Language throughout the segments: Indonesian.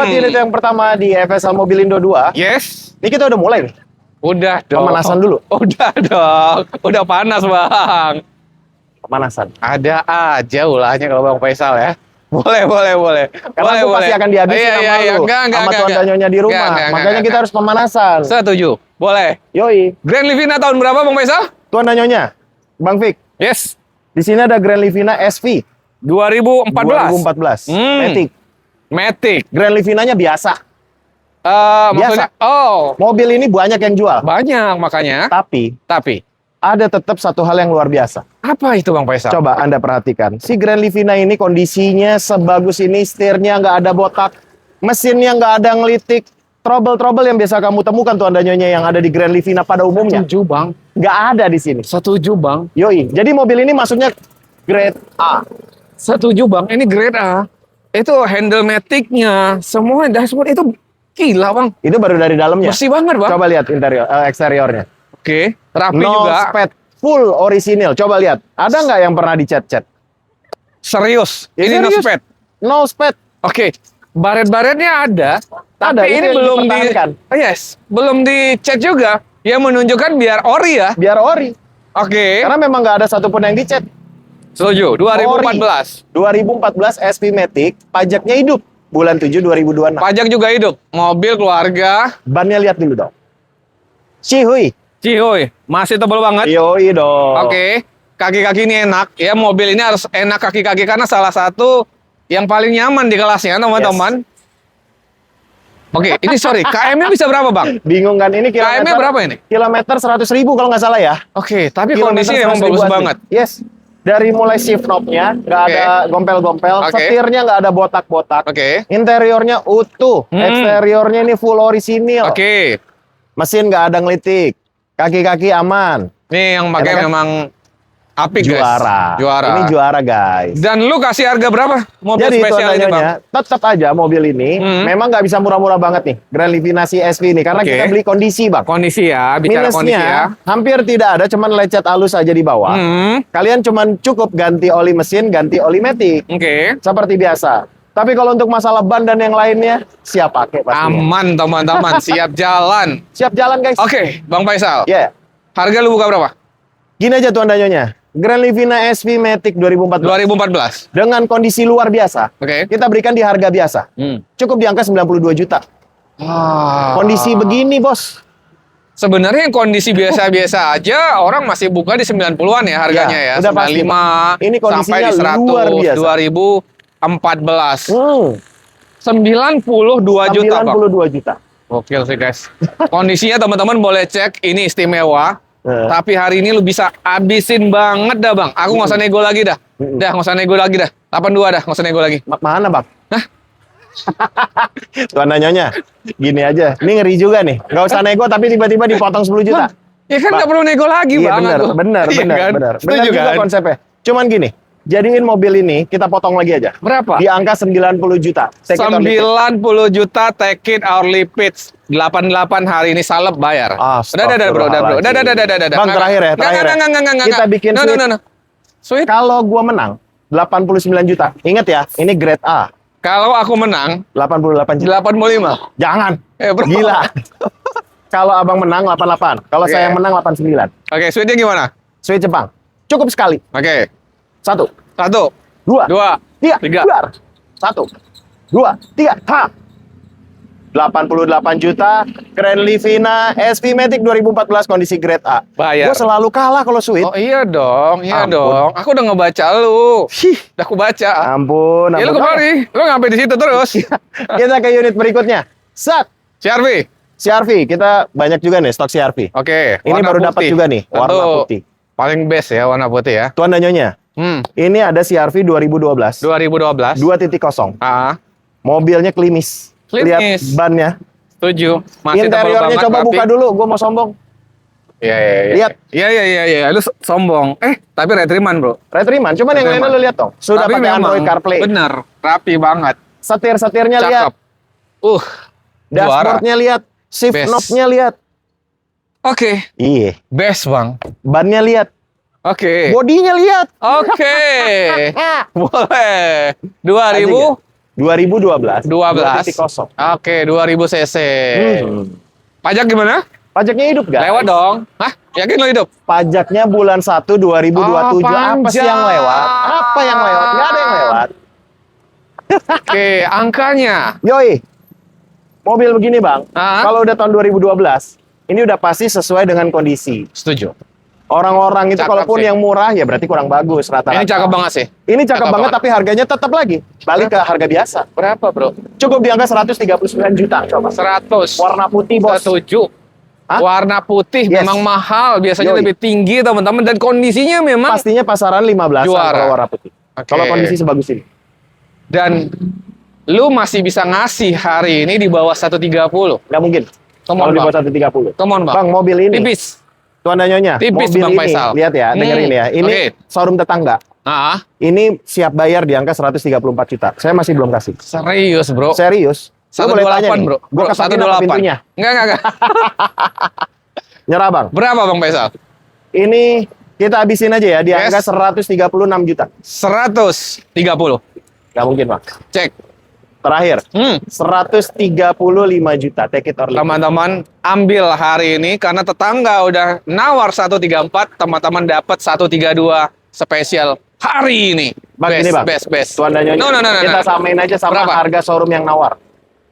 Buat unit yang pertama di FSL Mobilindo 2. Yes. Ini kita udah mulai nih. Udah dong. Pemanasan dulu. Udah dong. Udah panas, Bang. Pemanasan. Ada aja ulahnya kalau Bang Faisal ya. Boleh. Karena aku pasti akan dihabisin sama lu. Sama tuan danyonya di rumah. Makanya kita harus pemanasan. Setuju. Boleh. Yoi. Grand Livina tahun berapa, Bang Faisal? Tuan danyonya, Bang Fik. Yes. Di sini ada Grand Livina SV 2014. 2014. Matic. Matic. Grand Livinanya biasa. Maksudnya, Mobil ini banyak yang jual. banyak makanya. Tapi Tapi ada tetap satu hal yang luar biasa. apa itu, Bang Faisal? Coba Anda perhatikan. Si Grand Livina ini kondisinya sebagus ini, setirnya nggak ada botak, mesinnya nggak ada ngelitik. Trouble-trouble yang biasa kamu temukan tuan danyonya yang ada di Grand Livina pada umumnya. Setuju, Bang. Nggak ada di sini. Setuju, Bang. Yoi. Jadi mobil ini masuknya grade A. Setuju, Bang. Ini grade A. Itu handle matic-nya, semua dashboard itu gila, Bang. Itu baru dari dalamnya. Bersih banget, Bang. Coba lihat eksteriornya. Oke, rapi No juga. spet, full orisinil. Coba lihat. Ada nggak yang pernah dicat-cat? Serius. Ya, Ini no serius. spet. No spet. Oke. Baret-baretnya ada, Ada, tapi itu ini yang belum dipertahankan. belum dicat juga. Yang menunjukkan biar ori ya. Biar ori. Oke. Karena memang nggak ada satupun yang dicat. Setuju. 2014. 2014 SP Matic, pajaknya hidup. Bulan 7 2026. Pajak juga hidup. Mobil keluarga. Bannya lihat dulu dong. Cihuy. Cihoy, masih tebal banget. Yoi dong. Oke. Kaki-kaki ini enak. Ya, mobil ini harus enak kaki-kaki karena salah satu yang paling nyaman di kelasnya, teman-teman. Oke, ini sorry. KM-nya bisa berapa, Bang? Bingung kan ini kilometer? KM-nya berapa ini? Kilometer 100.000 kalau nggak salah ya. Oke, tapi Kilometer kondisinya emang 100.000 bagus asli. banget. Yes. Dari mulai shift knob-nya nggak Oke. ada gompel-gompel, Oke. setirnya nggak ada botak-botak. Oke. Interiornya utuh, eksteriornya ini full orisinil. Oke. Mesin nggak ada ngelitik, kaki-kaki aman. Nih yang pakai Enak kan? memang apik, guys. Juara. Juara. Ini juara guys. Dan lu kasih harga berapa mobil Jadi spesial ini, Bang? tetap aja mobil ini memang nggak bisa murah-murah banget nih. Grand Livina SV ini karena Oke. kita beli kondisi bang. Kondisi ya, bicara kondisi ya. Minusnya hampir tidak ada, cuman lecet halus aja di bawah. Kalian cuman cukup ganti oli mesin, ganti oli matic Oke. seperti biasa. Tapi kalau untuk masalah ban dan yang lainnya siap pakai pastinya. Aman, teman-teman. Siap jalan. Siap jalan guys. Oke, Bang Faisal. Ya. Harga lu buka berapa? Gini aja tuan danyonya. Grand Livina SV Matic 2014 2014. dengan kondisi luar biasa. Oke. Kita berikan di harga biasa. Cukup di angka 92 juta. Kondisi begini, Bos. Sebenarnya yang kondisi biasa-biasa aja orang masih buka di 90-an ya harganya Ya, ya. udah pasti, 95 Ini kondisinya sampai di 100 luar biasa. 2014. 92 juta, Bang. 92 juta. Gokil sih, guys. Kondisinya teman-teman boleh cek, ini istimewa. Tapi hari ini lu bisa habisin banget dah, Bang. Aku nggak usah nego lagi dah. Dah, nggak usah nego lagi dah. 82 dah, nggak usah nego lagi. Mana, Bang? Hah? Tuan danyonya, gini aja. Ini ngeri juga nih. Nggak usah nego tapi tiba-tiba dipotong 10 juta. Ya kan nggak perlu nego lagi, Iya, Bang. benar, aku. benar, Iya benar, kan? benar. Setuju Benar juga kan? konsepnya. Cuman gini, jadiin mobil ini kita potong lagi aja. Berapa? Di angka 90 juta. Take it or leave it. 90 juta, take it or leave it. 88 hari ini salep bayar. Udah, bro. Udah. Bang, terakhir ya, terakhir ya. Enggak. Kita bikin No. Sweet. Kalau gua menang 89 juta. Ingat ya, ini grade A. Kalau aku menang 88 juta. 85. Jangan. Bro. Gila. Kalau abang menang 88. Kalau Oke. saya menang 89. Oke, sweetnya gimana? Sweet Jepang. Cukup sekali. Oke. 1, 1, 2, 2, 3. 3. Keluar. 1, 2, 3. Ha. 88 juta. Grand Livina SV Matic 2014 kondisi grade A. Bayar. Gue selalu kalah kalau Sweet. Oh iya dong, Ampun. Aku udah ngebaca lu. Udah aku baca. Ampun. Ya lu kemari, lu ngapain di situ terus? Kita ke unit berikutnya. Sat. CRV. CRV. Kita banyak juga nih stok CRV. Oke. Ini warna baru dapat putih. juga nih, warna Tentu putih. Paling best ya warna putih ya. Tuan danyonya. Ini ada CRV 2012. 2012. 2.0. Ah, Mobilnya klimis. Lihat Klimis. bannya. setuju. Masih tebal Interiornya banget, coba rapi. buka dulu. Gue mau sombong. Iya. Lihat. Iya. Lu sombong. Tapi retriman, Bro. Retriman. Cuman yang lainnya Retriman. lu lihat dong. Sudah Tapi pakai memang Android CarPlay. Bener, rapi banget. Setir-setirnya lihat. Cakep. Juara. Dashboardnya lihat. Shift Best. knob-nya lihat. Oke. Iya. Best, Bang. Bannya lihat. Oke. Bodinya lihat. Oke. Boleh. 2000 2012. 12. 2.0. Oke, 2000 cc. Pajak gimana? Pajaknya hidup gak? Lewat dong. Hah? Yakin lo hidup? Pajaknya bulan 1 2027. Apa sih yang lewat? Apa yang lewat? Nggak ada yang lewat. Oke, angkanya. Yoi. Mobil begini, Bang. Ah. Kalau udah tahun 2012, ini udah pasti sesuai dengan kondisi. Setuju. Orang-orang itu Cakep kalaupun sih. yang murah ya berarti kurang bagus rata-rata. Ini cakep banget sih. Ini cakep Cakep banget banget. tapi harganya tetap lagi balik ke harga biasa. Berapa, Bro? Cukup di angka 139 juta coba. 100. Warna putih, Bos. Setuju. Hah? Warna putih Yes. memang mahal, biasanya Yoi. lebih tinggi teman-teman, dan kondisinya memang Pastinya pasaran 15 Juara. kalau warna putih. Oke. Kalau kondisi sebagus ini. dan lu masih bisa ngasih hari ini di bawah 130. Nggak mungkin. Come Kalau on, di Bang. bawah 130. Come on, Bang. Bang, mobil ini. Tipis. Tuan dan Nyonya, Tipis, mobil Bang ini, Faisal. lihat ya, dengerin ya. Ini Oke. showroom tetangga. Ah, Ini siap bayar di angka 134 juta. Saya masih belum kasih. serius, Bro. Serius. Lu boleh tanya 128, nih. Bro. Gua kesakin apa pintunya? Enggak. Nyerah, Bang. Berapa, Bang Faisal? Ini kita habisin aja ya di Yes. angka 136 juta. 130. Nggak mungkin, Bang. Cek. Terakhir, 135 juta. Take it or leave it. Teman-teman, ambil hari ini karena tetangga udah nawar 134, teman-teman dapat 132 spesial hari ini. Bang, Best, ini, Bang. best. Tuan dan Nyonya, No. kita samain aja sama Berapa? harga showroom yang nawar.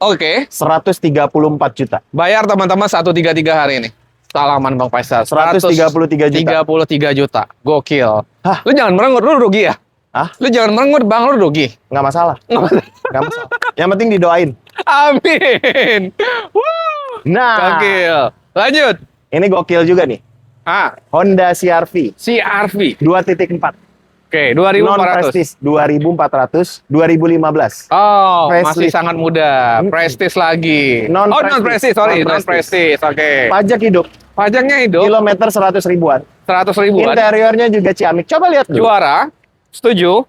Oke, 134 juta. bayar teman-teman 133 hari ini. Salaman Bang Faisal. 133 juta. 133 juta. Gokil. Hah? Lu jangan merengut, lu rugi ya? Hah? Lu jangan merengut, Bang, lu rugi. Nggak masalah. Nggak masalah. Yang penting didoain. Amin. Wuh. Nah, Gokil. Lanjut. ini gokil juga nih. Honda CR-V CR-V. 2.4. Oke, Non 2400. Prestige 2400 2015. Oh, Prestige. masih sangat muda. Prestige lagi. Non Prestige, sorry. Non Prestige. Oke. Pajak hidup. Pajaknya hidup Kilometer 100 ribuan. 100 ribuan. Interiornya juga ciamik. Coba lihat dulu. Juara. Setuju?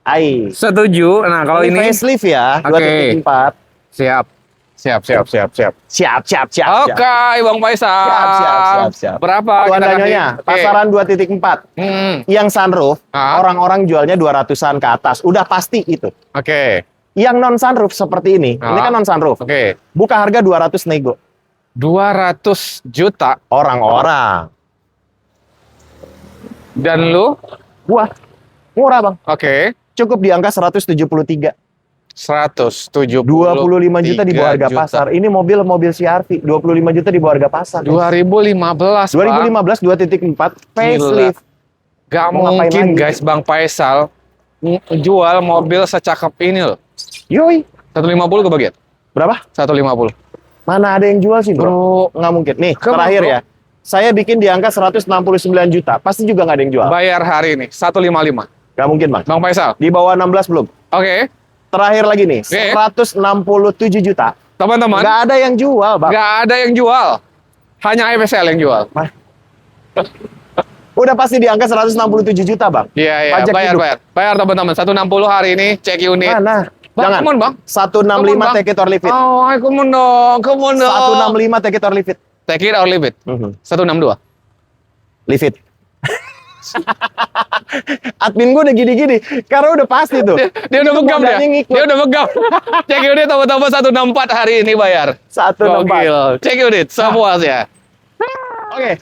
Ai. Setuju. Nah, kalau ini facelift ya, Oke. 2.4. siap. Siap. Siap. Oke, Bang Faisal. Siap. Berapa Tuan kita dan kasih? Nyonya, Oke. pasaran 2.4. Yang sunroof, Ah. orang-orang jualnya 200-an ke atas. Udah pasti itu. Oke. Yang non sunroof seperti ini Ah. kan non sunroof. Oke. Buka harga 200 nego. 200 juta. Orang-orang. Dan lu? Wah, murah, Bang. Oke. Cukup di angka 173. 170. 25 juta di bawah harga pasar. Ini mobil CR-V, 25 juta di bawah harga pasar. 2015, Bang. 2015 2.4 facelift. Gak Mau ngapain mungkin, lagi? guys, Bang Faisal jual mobil secakep ini loh. Yoi. 150 kebagian? Berapa? 150. Mana ada yang jual sih, Bro? Bro, Nggak mungkin. Nih, Come on, terakhir bro. ya. Saya bikin di angka 169 juta. Pasti juga nggak ada yang jual. bayar hari ini 155. Nggak mungkin, Bang. Bang Faisal. Di bawah 16 belum. Oke, Terakhir lagi nih, Oke. 167 juta. teman-teman, Nggak ada yang jual, Bang. nggak ada yang jual. Hanya FSL yang jual. Udah pasti di angka 167 juta, Bang. Iya, Pajak bayar, hidup. bayar. Bayar teman-teman. 160 hari ini, cek unit. Mana? Bang, Jangan. come on, Bang. 165 Bang. take it or leave it. Oh, come on dong, come on dong. 165 take it or leave it. Take it or leave it. 162. Leave it. Admin gue udah gini-gini. Karena udah pasti tuh. Dia udah Itu megam dia. modalnya ngikut. Dia udah megam. Cek unit teman-teman 164 hari ini bayar. 164. Gokil. Cek unit sepuasnya. Oke.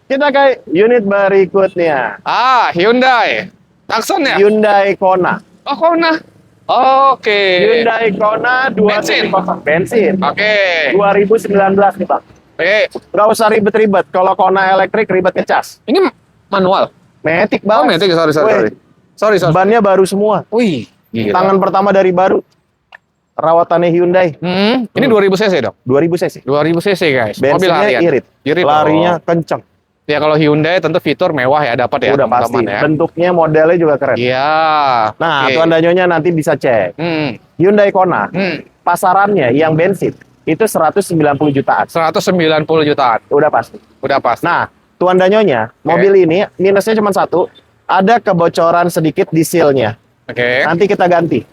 Kita ke unit berikutnya. Hyundai. Tucson ya? Hyundai Kona. Oh, Kona. Oke. Hyundai Kona 2.0 bensin. Oke. 2019 nih, Bang. Oke. Nggak usah ribet-ribet. Kalau Kona elektrik ribet ngecas. Ini manual. Matic Oh, banget. metik. Sorry. Sorry. Bannya baru semua. Wih. Gila. Tangan pertama dari baru. Rawatannya Hyundai. Ini 2000 cc dong. 2000 cc. 2000 cc guys. Mobil Bensinnya harian. irit. Irit Larinya dong. kenceng. Ya kalau Hyundai tentu fitur mewah ya dapat ya Udah pasti. teman-teman ya. Bentuknya modelnya juga keren. Iya. Nah, Oke. Tuan dan Nyonya nanti bisa cek. Hyundai Kona. Pasarannya yang bensin itu 190 jutaan. 190 jutaan. Udah pasti. Udah pas. Nah, Tuan dan Nyonya, mobil ini minusnya cuma satu. Ada kebocoran sedikit di seal-nya. Oke. Nanti kita ganti.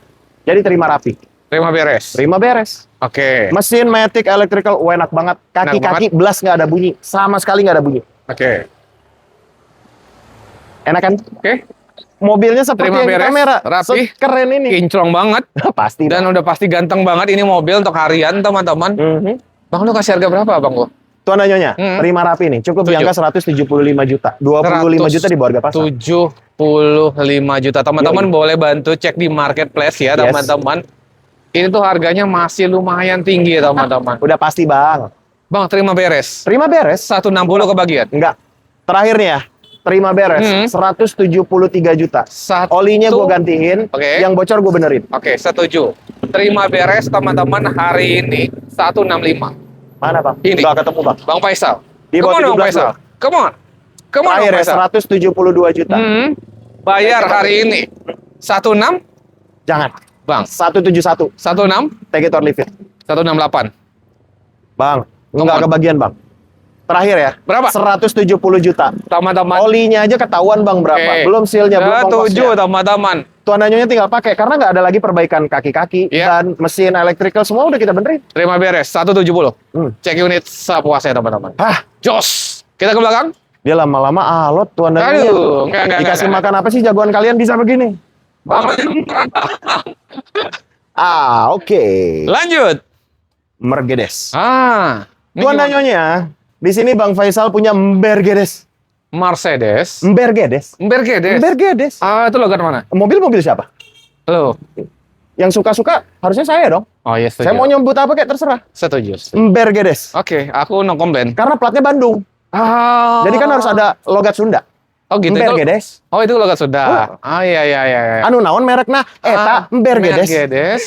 Jadi terima rapi. Terima beres. Terima beres. Oke. Mesin Matic Electrical enak banget. Kaki-kaki belas nggak ada bunyi. Sama sekali nggak ada bunyi. Oke. Enak kan? Oke. mobilnya seperti Terima yang di beres, kamera. rapi, Keren ini. kinclong banget. Pasti. Dan udah pasti ganteng banget ini mobil untuk harian teman-teman. Mhm. Bang, lu kasih harga berapa bang gua? Tuan Nyonya, Hmm. terima rapi nih. Cukup di Tujuh. angka 175 juta. 25 juta di bawah harga pasar. 75 juta. Teman-teman boleh bantu cek di marketplace ya, Yes. teman-teman. Ini tuh harganya masih lumayan tinggi ya, teman-teman. Udah pasti, Bang. Bang, terima beres. Terima beres. 160 kebagian. Enggak. Terakhir nih ya. Terima beres. Hmm. 173 juta. Satu- Olinya gue gantiin. Oke. Yang bocor gue benerin. Oke, setuju. Terima beres teman-teman hari ini 165. Mana, Bang? Ini. Enggak ketemu, Bang. Bang Faisal. Di Come bawah on, Bang 17 Faisal. loh. Come on. Come on, Terakhir Bang ya, Faisal. 172 juta. Bayar hari ini 16, Jangan. Bang. 171. 16, Take it or leave it. 168. Bang, Come enggak on. kebagian, Bang. Terakhir ya. Berapa? 170 juta. Teman-teman. Olinya aja ketahuan, Bang, berapa. Oke. Belum sealnya, belum Setuju, ongkosnya. teman-teman. Tuan Nyonya tinggal pakai karena nggak ada lagi perbaikan kaki-kaki Iya. dan mesin electrical semua udah kita benerin. Terima beres 170. Hmm. Cek unit sepuasnya, teman-teman. Hah, Jos. Kita ke belakang. dia lama-lama alot Tuan Nyonya. Aduh, enggak. Dikasih makan apa sih jagoan kalian bisa begini? Bang. Oke. Lanjut. Mercedes. Ini Tuan gimana? Nyonya, di sini Bang Faisal punya Mercedes. Mercedes. Mercedes. Mercedes. Mercedes. Itu logat mana? Mobil siapa? Lo. Yang suka-suka harusnya saya dong. Oh iya, setuju. Saya mau nyebut apa kayak terserah. Setuju. Mercedes. Oke, aku no komplain. Karena platnya Bandung. Jadi kan harus ada logat Sunda. Oh gitu. Mercedes. Itu logat sudah. Iya. Anu naon merekna? Eta Mercedes. Mercedes.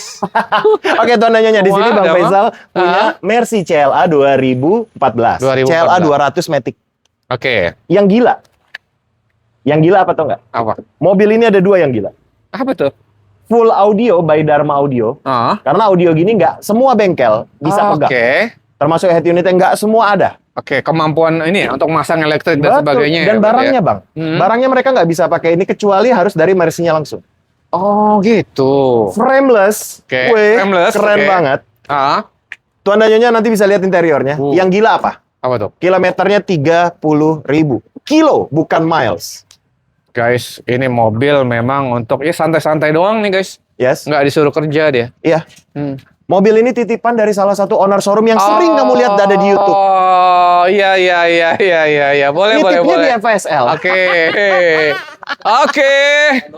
Oke, Tuan Nyonya di sini Wah, Bang ada, Faisal Bang. punya Mercy CLA 2014. 2014. CLA 200 Matic. Oke. Yang gila. Yang gila apa tau nggak? Apa? Mobil ini ada dua yang gila. Apa tuh? Full audio by Dharma Audio. Karena audio gini nggak semua bengkel bisa pegang. Oke. Termasuk head unitnya nggak semua ada. Oke, kemampuan ini ya, untuk masang elektrik dan Betul. sebagainya. Dan ya, barangnya ya? Bang. Hmm. Barangnya mereka nggak bisa pakai ini kecuali harus dari Mercy-nya langsung. Oh gitu. Frameless. Oke, Weh, frameless, keren oke. banget. Tuan Nyonya nanti bisa lihat interiornya. Yang gila apa? Apa tuh? Kilometernya 30.000 kilo, bukan miles. Guys, ini mobil memang untuk ya santai-santai doang nih guys. Yes. Nggak disuruh kerja dia. Iya. Hmm. Mobil ini titipan dari salah satu owner showroom yang sering kamu lihat ada di YouTube. Oh, iya. Boleh. Nitipnya di FSL. Oke. Oke.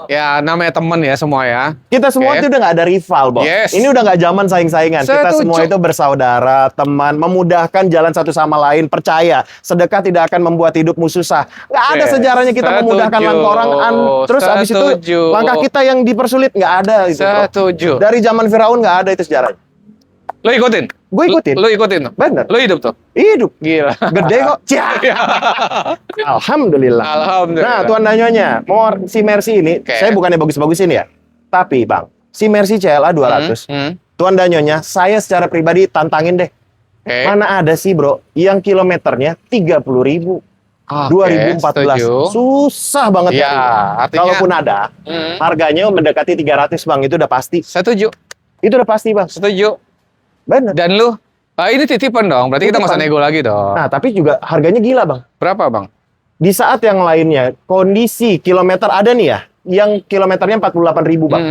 Ya, namanya temen ya semua ya. Kita semua Oke. itu udah nggak ada rival, Bos. Yes. Ini udah nggak zaman saing-saingan. Kita Setuju. semua itu bersaudara, teman, memudahkan jalan satu sama lain. Percaya, sedekah tidak akan membuat hidupmu susah. Nggak ada Oke. sejarahnya kita Setuju. memudahkan langkah orang. Terus abis itu Setuju. langkah kita yang dipersulit nggak ada itu. Bro. Setuju. Dari zaman Firaun nggak ada itu sejarahnya. Lo ikutin? Gue ikutin. Lo ikutin tuh? Bener. Lo hidup tuh? Hidup. Gila. Gede kok. Cia. Alhamdulillah. Alhamdulillah. Nah, Tuan Nyonya, mau si Mercy ini, Oke. saya bukannya bagus-bagusin ya. Tapi, Bang, si Mercy CLA 200, Tuan Nyonya, saya secara pribadi tantangin deh. Oke. Mana ada sih, Bro, yang kilometernya 30.000. 2014. setuju. Susah banget Iya, nyarinya. artinya- Kalaupun ada, harganya mendekati 300, Bang. Itu udah pasti. Setuju. Itu udah pasti, Bang. Setuju. Bener. Dan lu, ini titipan dong. Berarti kita nggak usah Titipan. nego lagi dong. Nah, tapi juga harganya gila, Bang. Berapa bang? Di saat yang lainnya, kondisi kilometer ada nih ya, yang kilometernya 48.000, Bang.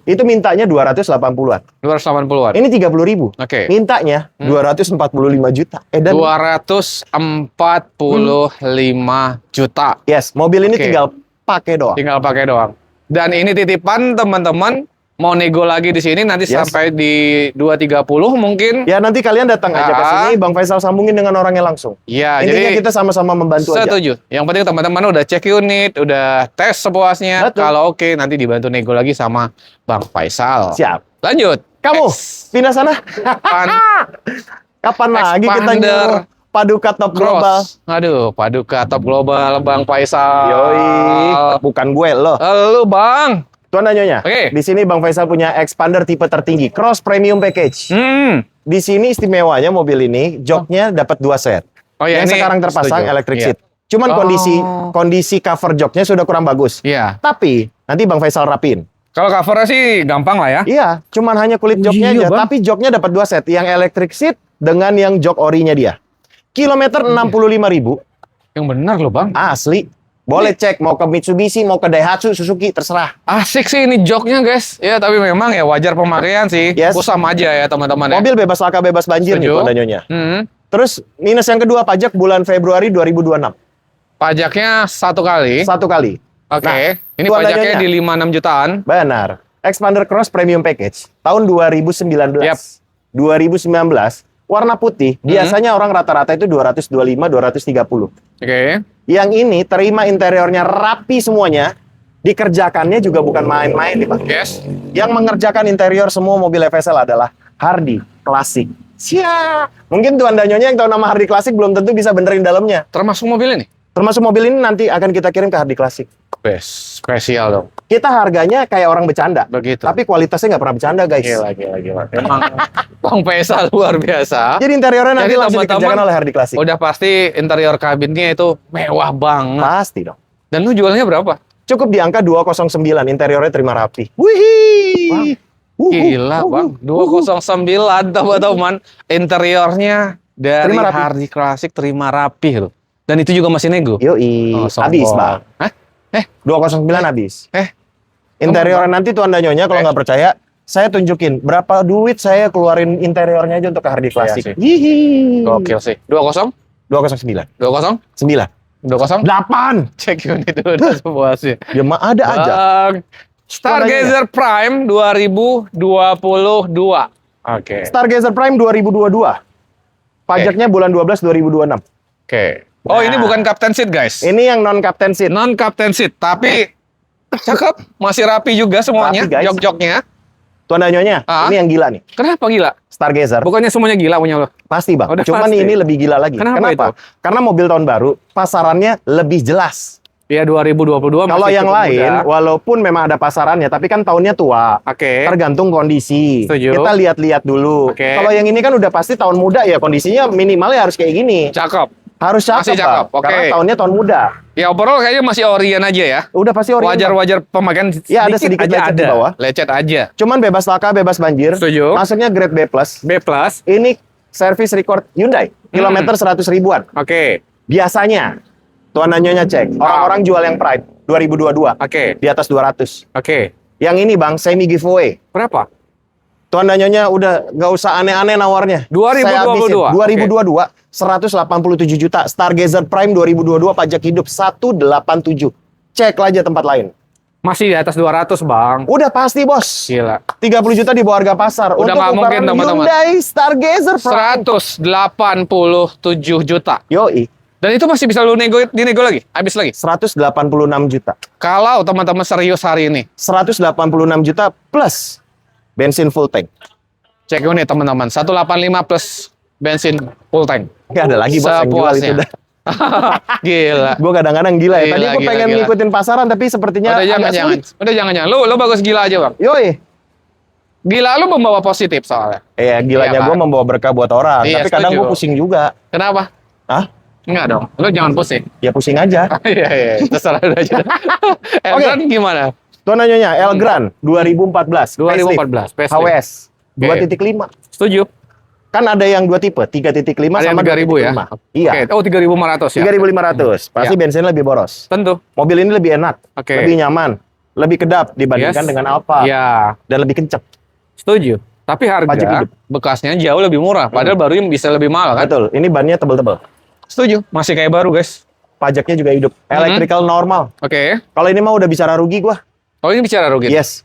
Itu mintanya 280-an. 280-an. Ini 30.000. Oke. Mintanya 245 juta. Dan 245 juta. yes, mobil ini Oke. tinggal pakai doang. Tinggal pakai doang. Dan ini titipan teman-teman. Mau nego lagi di sini nanti Yes. sampai di 230 mungkin. Ya nanti kalian datang aja ke sini, Bang Faisal sambungin dengan orangnya langsung. Ya, Intinya jadi kita sama-sama membantu aja. setuju. Yang penting teman-teman udah cek unit, udah tes sepuasnya. Betul. Kalau oke, nanti dibantu nego lagi sama Bang Faisal. Siap. Lanjut. Kamu pindah sana. Kapan lagi kita Expander nyuruh Paduka Top Global? Cross. Aduh, Paduka Top Global Bang Faisal. Yoi, bukan gue loh. Lu Bang. Tuan Nyonya, Oke. di sini Bang Faisal punya expander tipe tertinggi, Cross Premium Package. Di sini istimewanya mobil ini, joknya dapat 2 set. Oh ya, yang ini sekarang terpasang setuju. electric Iya. seat. Cuman Oh. kondisi cover joknya sudah kurang bagus. Iya. Tapi nanti Bang Faisal rapin. Kalau covernya sih gampang lah ya. Iya, cuman hanya kulit joknya Iya, aja. Bang. Tapi joknya dapat 2 set, yang electric seat dengan yang jok orinya dia. Kilometer 65.000 Yang benar loh Bang. asli. Boleh cek mau ke Mitsubishi, mau ke Daihatsu, Suzuki, terserah. Asik sih ini joknya guys. Ya tapi memang ya wajar pemakaian sih. Yes. Kusam aja ya teman-teman ya. Mobil bebas laka, bebas banjir nih Setuju. tuan dan nyonya. Terus Terus minus yang kedua, pajak bulan Februari 2026. pajaknya 1 kali. Satu kali. Oke. Nah, Ini tuan dan pajaknya nyonya. di 5-6 jutaan. Benar. Expander Cross Premium Package tahun 2019. Yap. 2019 warna putih. Biasanya orang rata-rata itu 225, 230. Oke. Yang ini terima interiornya rapi semuanya. Dikerjakannya juga bukan main-main nih Pak. Yes. Yang mengerjakan interior semua mobil FSL adalah Hardy Classic. Sia. Mungkin tuan dan nyonya yang tahu nama Hardy Classic belum tentu bisa benerin dalamnya. Termasuk mobil ini. Termasuk mobil ini nanti akan kita kirim ke Hardy Classic. Best. Spesial dong. Kita harganya kayak orang bercanda. Begitu. Tapi kualitasnya nggak pernah bercanda guys. Gila. Emang Bang PSA luar biasa. Jadi interiornya nanti Jadi langsung teman-teman dikerjakan oleh Hardy Classic. Udah pasti interior kabinnya itu mewah banget. Pasti dong. Dan lu jualnya berapa? Cukup di angka 209, interiornya terima rapi. Wih. Gila bang, 209 teman-teman. Interiornya dari Terima rapi. Hardy Classic terima rapi loh. Dan itu juga masih nego. Yoi, sombong. habis bang. Hah? 209 habis. Eh, Interiornya nanti tuan dan nyonya kalau nggak percaya, saya tunjukin berapa duit saya keluarin interiornya aja untuk ke Hardy Classic. sih. Hihi. gokil sih. 20? 209. 20? 9. 20? 8. Cek unit dulu semua sih. Ya mah ada aja. Bang, Stargazer Prime 2022. Oke. Stargazer Prime 2022. Pajaknya bulan 12 2026. Oke. Oh, Nah. ini bukan Captain Seat, guys. Ini yang non captain seat. Non Captain Seat, tapi cakep, masih rapi juga semuanya, Rapi, guys. jok-joknya. Tuan dan nyonya, Ah? ini yang gila nih. Kenapa gila? Stargazer. Bukannya semuanya gila punya lo? Pasti bang. Udah Cuman pasti. ini lebih gila lagi. Kenapa itu? Karena mobil tahun baru pasarannya lebih jelas. Ya 2022 Kalau masih yang cukup lain, muda. walaupun memang ada pasarannya, tapi kan tahunnya tua. Oke. Tergantung kondisi. Setuju. Kita lihat-lihat dulu. Oke. Kalau yang ini kan udah pasti tahun muda ya, kondisinya minimalnya harus kayak gini. Cakep. Harus cakep, Masih cakep, Bang. oke. Karena tahunnya tahun muda. Ya overall kayaknya masih Orion aja ya. Udah pasti ori. Wajar-wajar pemakaian Ya, ada sedikit aja lecet di ada. bawah. Lecet aja. Cuman bebas laka, bebas banjir. Setuju. Masuknya grade B+. B+. Ini service record Hyundai. Kilometer 100 ribuan. Oke. Biasanya, tuan dan nyonya cek. Orang-orang jual yang Pride 2022. Oke. Di atas 200. Oke. Yang ini bang, semi giveaway. Berapa? Tuan dan nyonya udah nggak usah aneh-aneh nawarnya. 2022. Saya habisin. 2022, 187 juta. Stargazer Prime 2022 pajak hidup 187. Cek aja tempat lain. Masih di atas 200, Bang. Udah pasti bos. Gila. 30 juta di bawah harga pasar. Udah nggak ukuran mungkin, teman-teman. Hyundai Stargazer Prime. 187 juta. Yoi, Dan itu masih bisa lu dinego lagi? Habis lagi? 186 juta. Kalau teman-teman serius hari ini. 186 juta plus bensin full tank. Cek unit teman-teman. 185 plus bensin full tank. Ya ada lagi bos yang jual itu Sepuasnya. dah. Gila. Gue kadang-kadang gila ya. Tadi Gila, gue gila, pengen gila. ngikutin pasaran tapi sepertinya Udah agak jangan-jangan. sulit. Udah jangan-jangan. Lu bagus gila aja, Bang. Yoi. Gila lu membawa positif soalnya. Iya, gilanya Iya, gue kan? membawa berkah buat orang. Iya, tapi kadang setuju. gue pusing juga. Kenapa? Hah? Enggak dong. Lu jangan pusing. Ya pusing aja. Iya, iya. Terserah lu aja. Elgan gimana? Tuan nanya, Elgrand 2014. 2014. facelift, HWS Oke. 2.5. Setuju. Kan ada yang 2 tipe, 3.5 Ada yang sama 3.000 ya? 2.5. Iya. Oke. Oh, 3.500 ya? 3.500. Pasti Iya. bensinnya lebih boros. Tentu. Mobil ini lebih enak, Oke. lebih nyaman, lebih kedap dibandingkan Yes. dengan Alfa Iya. dan lebih kencep. Setuju. Tapi Pajak harga hidup. bekasnya jauh lebih murah. Padahal baru yang bisa lebih mahal kan? Betul. Ini bannya tebel-tebel. Setuju. Masih kayak baru guys. Pajaknya juga hidup. Electrical normal. Oke. Kalau ini mah udah bicara rugi gua. Oh ini bicara rugi. Yes.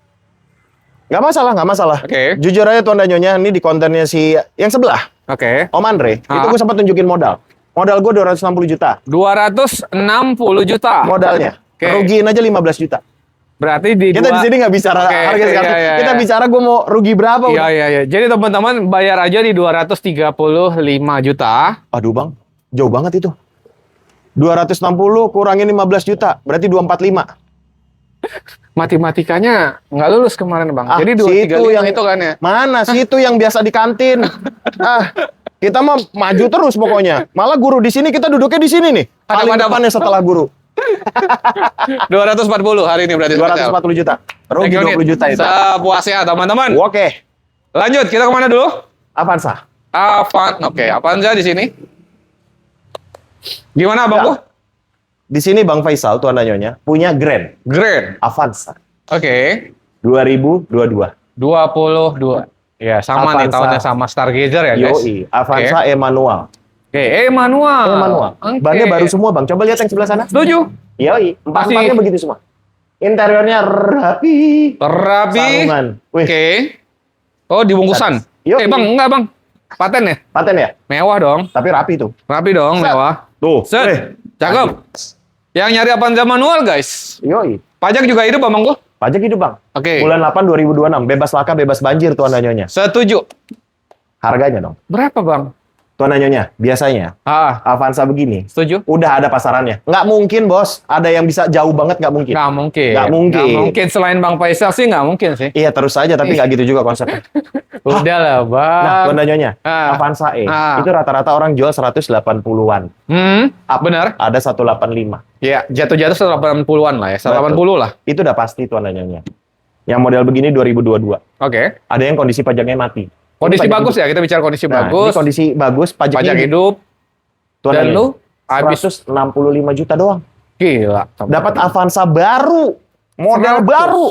Nggak masalah, nggak masalah. Oke. Jujur aja Tuan dan Nyonya, ini di kontennya si yang sebelah, Oke. Om Andre, itu Ah. gue sempat tunjukin modal. Modal gue 260 juta 260 juta. modalnya. Oke. Rugiin aja 15 juta. Berarti di Kita di sini nggak bicara Oke, harga sekarang. iya, iya, Kita iya. bicara gue mau rugi berapa. Iya, udah. iya, iya. Jadi teman-teman bayar aja di 235 juta. Aduh bang, jauh banget itu. 260 kurangin 15 juta, berarti 245. Matematikanya nggak lulus kemarin bang. Ah, Jadi si itu 235 yang- itu kan ya. Mana sih itu yang biasa di kantin? Kita mah maju terus pokoknya. Malah guru di sini kita duduknya di sini nih. Ada Paling pada- depannya setelah guru. 240 hari ini berarti. 240 juta. Rugi 20 juta itu. Sepuasnya teman-teman. Oke. Lanjut, kita kemana dulu? Avanza. Oke, Avanza di sini. Gimana Ya. bangku? di sini Bang Faisal, tuan dan nyonya, punya Grand Grand. Avanza Oke. 2022. 22. Ya, sama nih Avanza. tahunnya sama Stargazer ya, guys. Yoi, Avanza manual. Oke, manual. Manual. Oke. Bannya baru semua, Bang. Coba lihat yang sebelah sana. Setuju. Yoi, empat-empatnya Masih- begitu semua. Interiornya rapi. Rapi. Sarungan. Wih, Oke. Oh, dibungkusan. Yoi. Bang, enggak, Bang. Paten ya? paten ya? Mewah dong. Tapi rapi tuh. Rapi dong, mewah. Tuh. Set. Cakep. Yang nyari Avanza manual, guys. Yoi. Pajak juga hidup, Bang Bangku? Pajak hidup, Bang. Oke. Bulan 8 2026, bebas laka, bebas banjir, tuan dan nyonya. Setuju. Harganya dong. Berapa, Bang? Tuan dan nyonya, biasanya Avanza begini, Setuju? udah ada pasarannya. Nggak mungkin, Bos. Ada yang bisa jauh banget, nggak mungkin. Nggak mungkin. Nggak mungkin. Nggak mungkin. Selain Bang Faisal sih nggak mungkin sih. Iya, terus aja, tapi nggak gitu juga konsepnya. Udah lah, Bang. Nah, tuan dan nyonya, Ah. Avanza Ah. itu rata-rata orang jual 180-an. Benar. Ada 185. Ya, jatuh-jatuh 180-an lah ya. 180 lah. Itu udah pasti, tuan dan nyonya. Yang model begini 2022. Oke. Ada yang kondisi pajaknya mati. Kondisi Ini pajak bagus hidup. ya, kita bicara kondisi Nah, bagus. ini kondisi bagus, Pajak hidup. Tuan Dan dan lu nyonya, habis 165 juta doang. gila. Dapat Avanza baru, model 100. baru.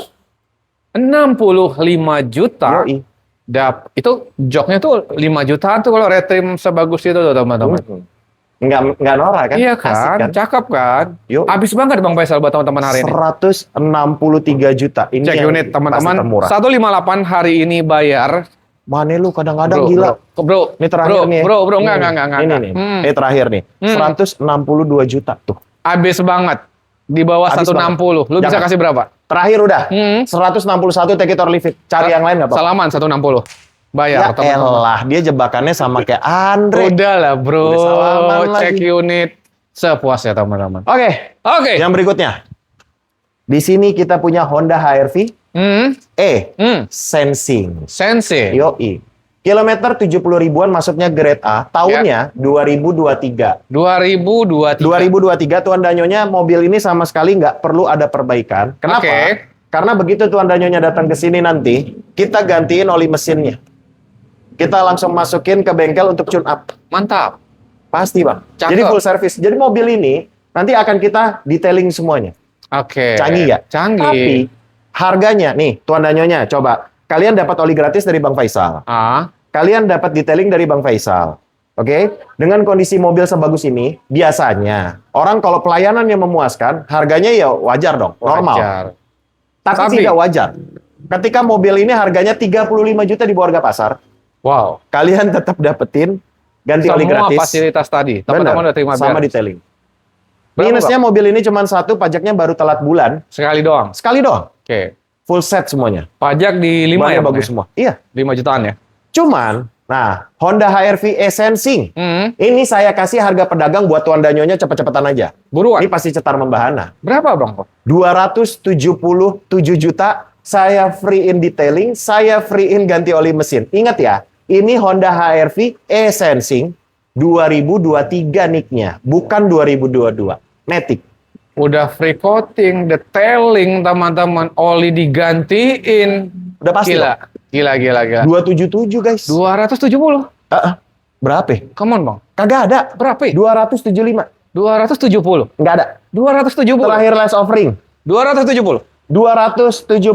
65 juta. Yoi. Itu joknya tuh 5 jutaan tuh kalau red trim sebagus itu tuh, teman-teman. Nggak norak kan? Iya Asik kan? Cakep kan? Yoi. Habis banget Bang Faisal buat teman-teman hari ini. 163 juta. Ini Cek yang unit teman-teman. pasti termurah. 158 hari ini bayar. Mana lu kadang-kadang gila. Bro, Ini terakhir nih. Bro, enggak. Ini nih. Ini terakhir nih. 162 juta tuh. Habis banget. Di bawah Habis 160. Lu bisa Jangan. kasih berapa? Terakhir udah. Hmm. 161 take it or leave it. Cari yang lain nggak apa-apa. Salaman 160. Ya Bayar, teman-teman. elah, dia jebakannya sama kayak Andre. Udah lah, bro. Udah salaman Cek lagi. unit sepuasnya, teman-teman. Oke, Oke. yang berikutnya. Di sini kita punya Honda HR-V Sensing. Sense. Yoi. Kilometer 70 ribuan masuknya grade A. Tahunnya 2023. 2023. 2023 Tuan Danyonya mobil ini sama sekali nggak perlu ada perbaikan. Kenapa? Oke. Karena begitu Tuan Danyonya datang ke sini nanti, kita gantiin oli mesinnya. Kita langsung masukin ke bengkel untuk tune up. Mantap. Pasti, Bang. Cakep. Jadi full service. Jadi mobil ini nanti akan kita detailing semuanya. Oke. Canggih nggak? Canggih. Tapi harganya nih, Tuan Danyonya, coba. Kalian dapat oli gratis dari Bang Faisal. Kalian dapat detailing dari Bang Faisal. Oke? Dengan kondisi mobil sebagus ini, biasanya orang kalau pelayanannya memuaskan, harganya ya wajar dong, normal. Wajar. Tapi tidak wajar. Ketika mobil ini harganya 35 juta di bawah harga pasar, Wow. kalian tetap dapetin ganti oli Semua gratis. fasilitas tadi. Benar, Teman-teman udah terima sama beres. detailing. Berapa, Minusnya mobil ini cuma satu, pajaknya baru telat bulan. Sekali doang. Sekali doang. Oke. Full set semuanya. Pajak di 5 Bannya ya, Bang, bagus ya? semua. Iya. 5 jutaan ya? Cuman, nah, Honda HR-V Sensing. Hmm. Ini saya kasih harga pedagang buat Tuan Danyonya cepet-cepetan aja. Buruan. Ini pasti cetar membahana. Berapa, Bang? 277 juta, saya free in detailing, saya free in ganti oli mesin. Ingat ya, ini Honda HR-V Sensing 2023 nicknya, bukan 2022. Matic. Udah free coating, detailing, teman-teman. Oli digantiin. Udah pasti Gila. Gila. 277 guys. 270. Berapa? Come on, Bang. Kagak ada. Berapa? 275. 270. Nggak ada. 270. Terakhir last offering. 270. 274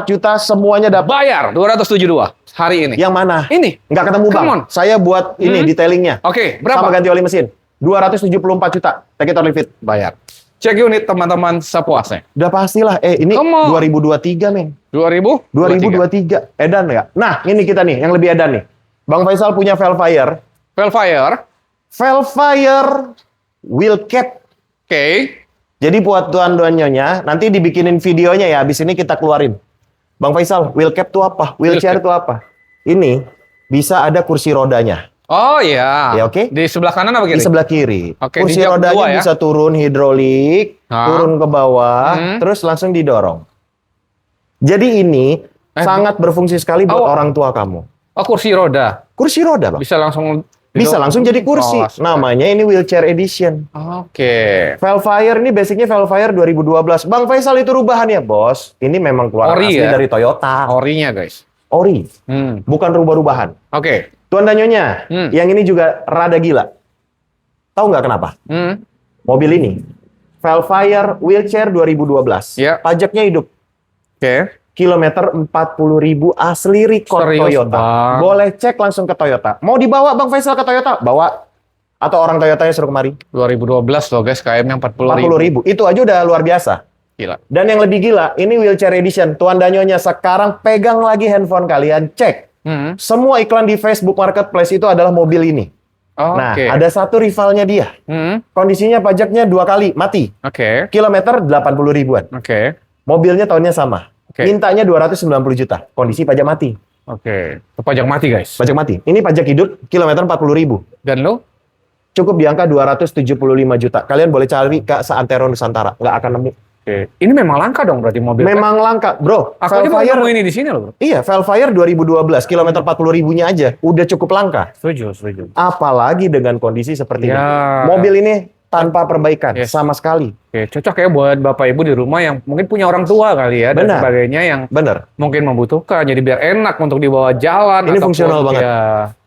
juta semuanya dapat. Bayar 272 hari ini. Yang mana? Ini. Nggak ketemu Bang. Come on. Saya buat ini detailingnya. Oke, Sama berapa? ganti oli mesin. 274 juta. Take it or leave it. Bayar. Cek unit teman-teman sepuasnya. Udah pastilah. Ini Come on. 2023 men. 2000? 2023. Edan nggak? Nah, ini kita nih yang lebih edan nih. Bang Faisal punya Velfire. Velfire. Velfire wheel cap. Oke. Jadi buat tuan-tuan nyonya, nanti dibikinin videonya ya. Habis ini kita keluarin. Bang Faisal, wheel cap itu apa? Wheelchair itu apa? Ini bisa ada kursi rodanya. Oh iya. Ya, oke. Di sebelah kanan apa kiri? Di sebelah kiri. Oke, Kursi di jok rodanya dua ya? bisa turun hidrolik, turun ke bawah, Hmm. terus langsung didorong. Jadi ini sangat berfungsi sekali buat Oh. orang tua kamu. Oh, kursi roda. Kursi roda, Bang. Bisa langsung Bisa langsung jadi kursi. Oh, Namanya ini wheelchair edition. Oke. Velfire ini basicnya Velfire 2012. Bang Faisal itu rubahannya, Bos. Ini memang keluaran Ori asli ya? dari Toyota. Orinya, guys. Ori, bukan rubah-rubahan. Oke. Tuan dan Nyonya, yang ini juga rada gila. Tahu nggak kenapa? Mobil ini Velfire Wheelchair 2012. Ya. Pajaknya hidup. Oke. Kilometer 40.000 asli record Serius, Toyota. Bang? Boleh cek langsung ke Toyota. Mau dibawa Bang Faisal ke Toyota? Bawa. Atau orang Toyotanya suruh kemari. 2012 loh guys, KM-nya 40.000. 40.000. Itu aja udah luar biasa. Gila. Dan yang lebih gila, ini wheelchair edition. Tuan Danyonya sekarang pegang lagi handphone kalian, cek. Semua iklan di Facebook Marketplace itu adalah mobil ini. Nah, Oke. ada satu rivalnya dia. Kondisinya pajaknya 2 kali, mati. Oke. Kilometer 80 ribuan. Oke. Mobilnya tahunnya sama. Oke. Mintanya 290 juta. Kondisi pajak mati. Oke. Itu pajak mati guys. Pajak mati. Ini pajak hidup, kilometer 40 ribu. Dan lo? Cukup di angka 275 juta. Kalian boleh cari ke Seantero Nusantara. Nggak akan nemu. Oke. Ini memang langka dong berarti mobil. Memang langka, bro. Aku aja baru nemu ini di sini loh, bro. Iya, Velfire 2012, kilometer 40 ribunya aja. Udah cukup langka. Setuju. Apalagi dengan kondisi seperti ini. Ya. Mobil ini tanpa perbaikan, Yes. sama sekali. Oke, cocok ya buat Bapak Ibu di rumah yang mungkin punya orang tua kali ya dan Benar. sebagainya yang Bener. mungkin membutuhkan. Jadi biar enak untuk dibawa jalan. Ini ataupun fungsional banget. Ya.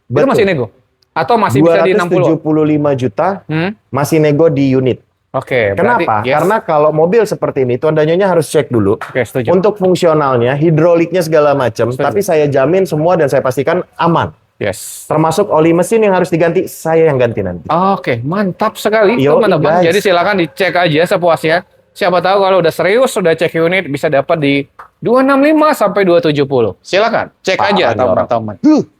Itu Betul. masih nego? Atau masih bisa di 60? 275 juta masih nego di unit. Oke, Kenapa? berarti yes. Karena kalau mobil seperti ini, Tuan Danyonya harus cek dulu. Oke, setuju. Untuk fungsionalnya, hidroliknya segala macam. Setuju. Tapi saya jamin semua dan saya pastikan aman. Yes. Termasuk oli mesin yang harus diganti, saya yang ganti nanti. Oke, mantap sekali Yo, teman-teman. guys. Jadi silakan dicek aja sepuasnya. Siapa tahu kalau udah serius, sudah cek unit bisa dapat di 265 sampai 270. Silakan cek Parah aja nih orang. teman-teman.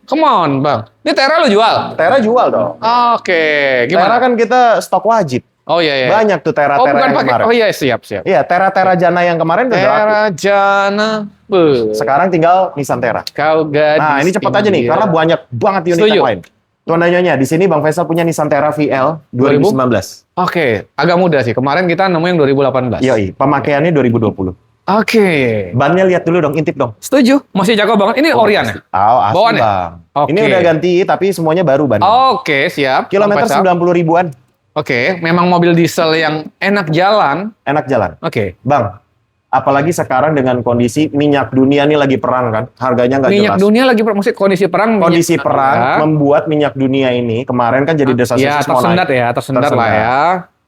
Come on, Bang. Ini Tera lo jual? Tera jual dong. Oke, Tera gimana? kan kita stok wajib. Oh iya. Banyak tuh Oh Tera-Tera bukan yang pakai. kemarin. Oh iya, siap. Iya, Tera-Tera Jana yang kemarin udah laku. Tera Jana. Sekarang tinggal Nissan Tera. Kau gadis. Nah, ini cepat aja nih, India. karena banyak banget unit Setuju. yang lain. Tuan Danyonya, di sini Bang Faisal punya Nissan Terra VL 2019. Oke, agak mudah sih. Kemarin kita nemu yang 2018. Yoi, pemakaiannya 2020. Oke. Bannya lihat dulu dong, intip dong. Setuju. Masih jago banget. Ini Orion ya? Oh, asli Bawaan ya? Bang. Oke. Ini udah ganti, tapi semuanya baru ban. Oke, siap. Kilometer Bang Faisal. 90 ribuan, Oke, memang mobil diesel yang enak jalan. enak jalan. Oke. Bang, apalagi sekarang dengan kondisi minyak dunia ini lagi perang kan, harganya nggak Minyak jelas. dunia lagi maksud kondisi perang. Kondisi minyak- perang ya. membuat minyak dunia ini kemarin kan jadi Ya, desas-desus mau tersendat naik. ya, tersendat lah Tersendat. ya.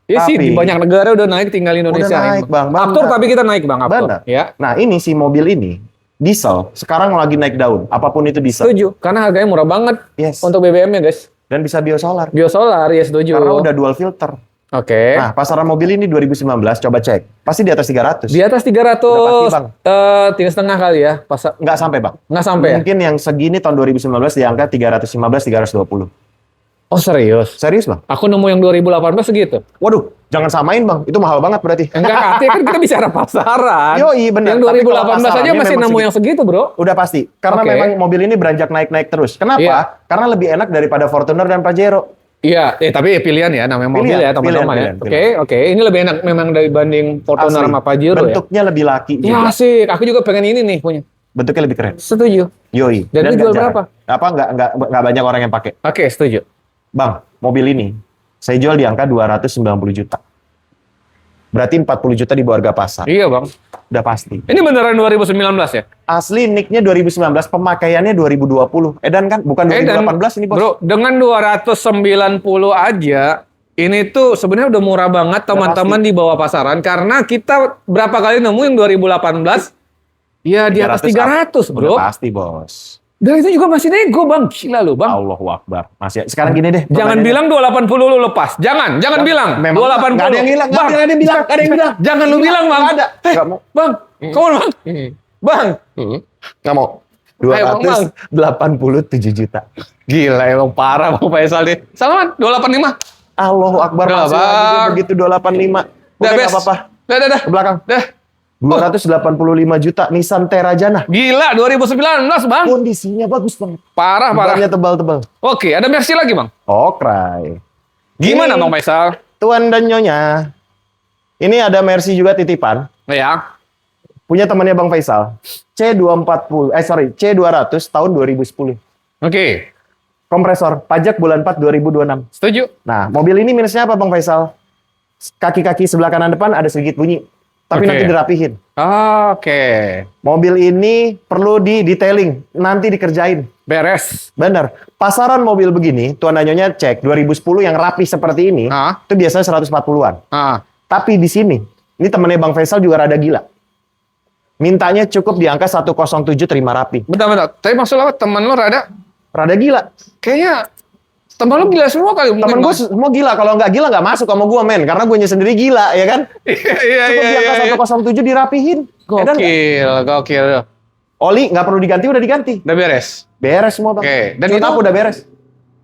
Ya sih, di Tapi- banyak negara udah naik, tinggal Indonesia. Udah naik, Bang. Aftur, Benar. tapi kita naik, Bang. Aftur. Benar. Ya, Nah, ini si mobil ini diesel sekarang lagi naik daun, apapun itu diesel. setuju. Karena harganya murah banget Yes. untuk BBM-nya, guys. Dan bisa biosolar. Biosolar, ya setuju. Karena udah dual filter. Oke. Nah, pasaran mobil ini 2019 coba cek. Pasti di atas 300. Di atas 300, Udah pasti, Bang. 3,5 kali ya. Pas Nggak sampai, Bang. nggak sampai ya? Mungkin yang segini tahun 2019 di angka 315 320. Oh serius? Serius, Bang? Aku nemu yang 2018 segitu. Waduh, jangan samain, Bang. Itu mahal banget berarti. Enggak, artinya kan kita bicara pasaran. Yoi, benar. Yang Tapi 2018 kalau aja pasarannya masih memang nemu segitu. yang segitu, bro. Udah pasti. Karena Oke. memang mobil ini beranjak naik-naik terus. Kenapa? Iya. Karena lebih enak daripada Fortuner dan Pajero. Iya, tapi pilihan ya, namanya mobil Pilihan, ya teman-teman ya. pilihan. Oke. Ini lebih enak memang dibanding Fortuner Asli. sama Pajero ya. Bentuknya lebih laki Ya juga. asik, aku juga pengen ini nih punya. Bentuknya lebih keren. Setuju. Yoi. Dan itu nggak jual jarang. berapa? Apa nggak banyak orang yang pakai. Oke, setuju. Bang, mobil ini saya jual di angka 290 juta. Berarti 40 juta di bawah harga pasar. Iya, Bang. Udah pasti. Ini beneran 2019 ya? Asli nicknya 2019, pemakaiannya 2020. Edan kan? Bukan 2018 ini, Bos. Bro, dengan 290 aja, ini tuh sebenarnya udah murah banget teman-teman di bawah pasaran. Karena kita berapa kali nemu yang 2018? Ya di atas 300, bro. Udah pasti, Bos. Dan itu juga masih nego, Bang. Gila lu, Bang. Allahu Akbar. Masih. Sekarang gini deh. Jangan pertanyaannya. bilang 280 lu lepas. Jangan bilang. Memang 280. nggak ada yang bilang, Bang, nggak ada yang bilang, nggak ada yang bilang. Jangan lu bilang, Bang. Nggak ada. Nggak mau. Bang, come on, Bang. Bang. Nggak mau. Ayo, Bang. 287 juta. Gila, emang parah Bang Faisal nih. Salaman, 285. Allahu Akbar. Udah, Masih lagi dia Bang. begitu 285. Dah, Udah nggak Bes. apa-apa. Dah. Ke belakang. Dah. 285 juta Nissan Terra Jana. Gila, 2019, Bang. Kondisinya bagus banget. Parah. Bannya tebal-tebal. Oke, ada Mercy lagi, Bang. Oh, cry. Gimana, Ini- Bang Faisal? Tuan dan Nyonya. Ini ada Mercy juga titipan. Ya. Punya temannya Bang Faisal. C200 tahun 2010. Oke, Kompresor, pajak bulan 4 2026. setuju. Nah, mobil ini minusnya apa Bang Faisal? Kaki-kaki sebelah kanan depan ada sedikit bunyi. Tapi Oke. nanti dirapihin. Oke. Mobil ini perlu di detailing, nanti dikerjain. Beres. Bener. Pasaran mobil begini, Tuan dan Nyonya cek 2010 yang rapi seperti ini, Ah. itu biasanya 140-an. Ah. Tapi di sini, ini temennya Bang Faisal juga rada gila. Mintanya cukup di angka 107 terima rapi. Bentar. Tapi maksud lo teman lo rada Gila. kayaknya teman lo gila semua kali. Temen gue semua gila. Kalau nggak gila nggak masuk sama gue, men. Karena gue sendiri gila, ya kan? Iya. Cukup di angka 107 dirapihin. Edan nggak? Gokil. Oli nggak perlu diganti, udah diganti. Udah beres. Beres semua, Bang. Oke, dan Tune itu- up udah beres.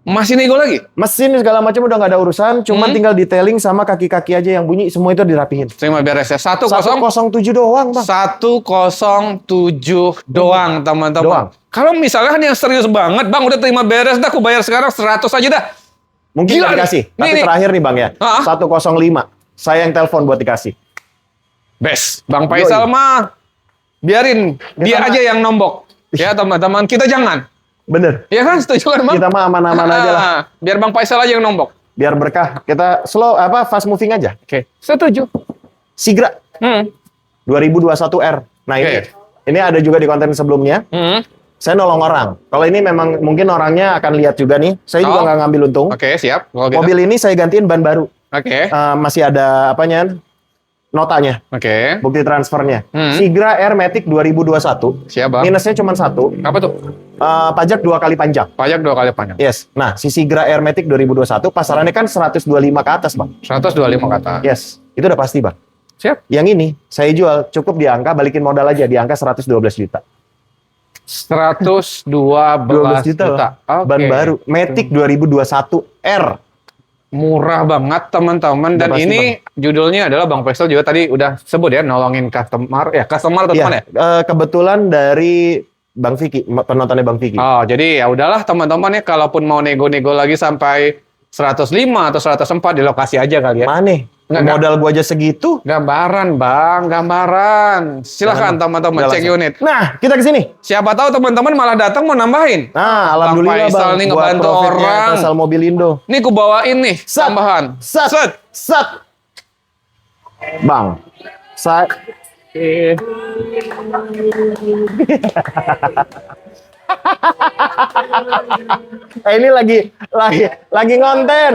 Masih nego lagi? Mesin segala macam udah nggak ada urusan. Cuman tinggal detailing sama kaki-kaki aja yang bunyi. Semua itu dirapihin. Terima beres ya. 107 doang, Bang. 107 doang, teman-teman. Doang. Kalau misalnya yang serius banget, Bang, udah terima beres dah, aku bayar sekarang 100 aja dah. Mungkin Gila nggak dikasih. nih. Tapi Nih. terakhir nih, Bang ya. 105. Saya yang telepon buat dikasih. Best. Bang Faisal mah biarin dia mah- aja yang nombok. Ya, teman-teman, kita jangan. Bener. Ya kan, setuju kan, Bang? Kita mah aman-aman aja lah. Biar Bang Faisal aja yang nombok. Biar berkah. Kita fast moving aja. Oke, setuju. Sigra 2021R. Nah, Oke. ini ada juga di konten sebelumnya. Saya nolong orang. Kalau ini memang mungkin orangnya akan lihat juga nih. Saya juga Oh. nggak ngambil untung. Oke, siap. Kalau gitu. Mobil ini saya gantiin ban baru. Oke. Masih ada apanya? Notanya, Oke. bukti transfernya. Hmm. Sigra Air Matic 2021. Siap, Bang. Minusnya cuma satu. Apa tuh? Pajak 2 kali panjang. Pajak 2 kali panjang. Yes. Nah, si Sigra Air Matic 2021 pasarannya kan 125 ke atas, Bang. 125 kata. Yes. Itu udah pasti, Bang. Siap. Yang ini saya jual cukup di angka balikin modal aja di angka 112 juta. 112 12 juta. juta. Lah. Oke. Ban baru Matic 2021 R. Murah banget, teman-teman. Dan Udah pasti, ini judulnya adalah Bang Faisal juga tadi udah sebut ya, nolongin customer. Ya, customer atau teman ya? Kebetulan dari Bang Vicky, penontonnya Bang Vicky. Oh, jadi ya udahlah teman-teman ya, kalaupun mau nego-nego lagi sampai 105 atau 104 di lokasi aja kali ya. Mana? Nggak. Modal gua aja segitu. Gambaran, Bang, gambaran. Silakan teman-teman Udah cek langsung. unit. Nah, kita ke sini. Siapa tahu teman-teman malah datang mau nambahin. Nah, alhamdulillah Faisal Bang. nih Buat ngebantu profitnya orang. Faisal Mobilindo. Nih ku bawain nih Sat. tambahan. Sat. Bang, saya ini lagi ngonten.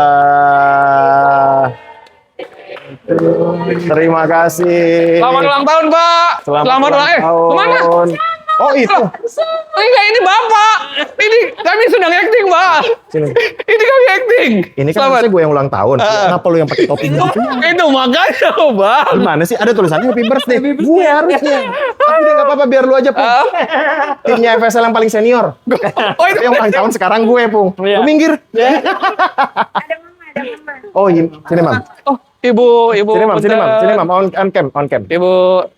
Walah. Terima kasih. Selamat ulang tahun, Pak. Selamat ulang kemana? Oh, itu. Enggak, ini Bapak. Ini kami sedang acting, Pak. Sini. Ini kami acting. Ini kan Selamat. harusnya gue yang ulang tahun. Kenapa lu yang pakai topi gitu? Itu makanya, Bang. Gimana sih? Ada tulisannya happy birthday. Gue harusnya. Tapi udah nggak apa-apa, biar lu aja, Pung. Timnya FSL yang paling senior. Oh, itu Yang ulang tahun sekarang gue, Pung. Lu minggir. Ada mama. Oh, sini, Mam. Oh, Ibu. Sini, Mam. On cam. Ibu.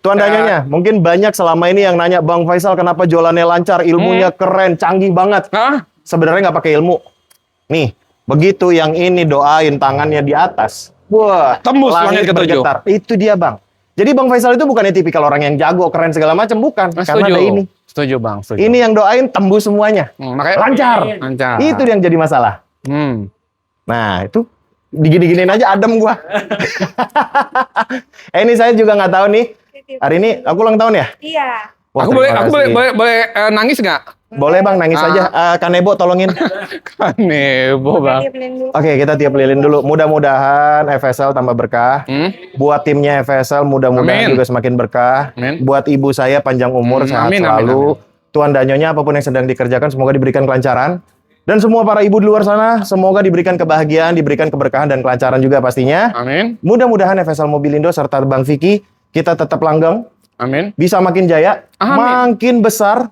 Tuan Danyonya, mungkin banyak selama ini yang nanya, Bang Faisal kenapa jualannya lancar, ilmunya keren, canggih banget. Hah? Sebenarnya nggak pakai ilmu. Nih, begitu yang ini doain tangannya di atas. Wah, Tembus langit ketujuh. bergetar. Itu dia, Bang. Jadi Bang Faisal itu bukannya tipikal orang yang jago, keren segala macam, bukan. Karena ada ini. Setuju, Bang. Setuju. Ini yang doain tembus semuanya. Makanya Lancar. Lancar. Itu yang jadi masalah. Nah, itu digini-giniin aja adem gua. Ini saya juga nggak tahu nih. Hari ini aku ulang tahun ya? Iya. Wah, Aku terima kasih. boleh nangis nggak? Boleh, Bang, nangis aja. Kanebo tolongin. Kanebo, Bang. Dia beliin dulu. Oke, kita tiup lilin dulu. Mudah-mudahan FSL tambah berkah. Buat timnya FSL mudah-mudahan Amin. juga semakin berkah. Amin. Buat ibu saya panjang umur, sehat Amin, selalu. Tuan Danyonya apapun yang sedang dikerjakan semoga diberikan kelancaran. Dan semua para ibu di luar sana semoga diberikan kebahagiaan, diberikan keberkahan dan kelancaran juga pastinya. Amin. Mudah-mudahan FSL Mobilindo serta Bang Vicky kita tetap langgeng, Amin. bisa makin jaya, Amin. makin besar.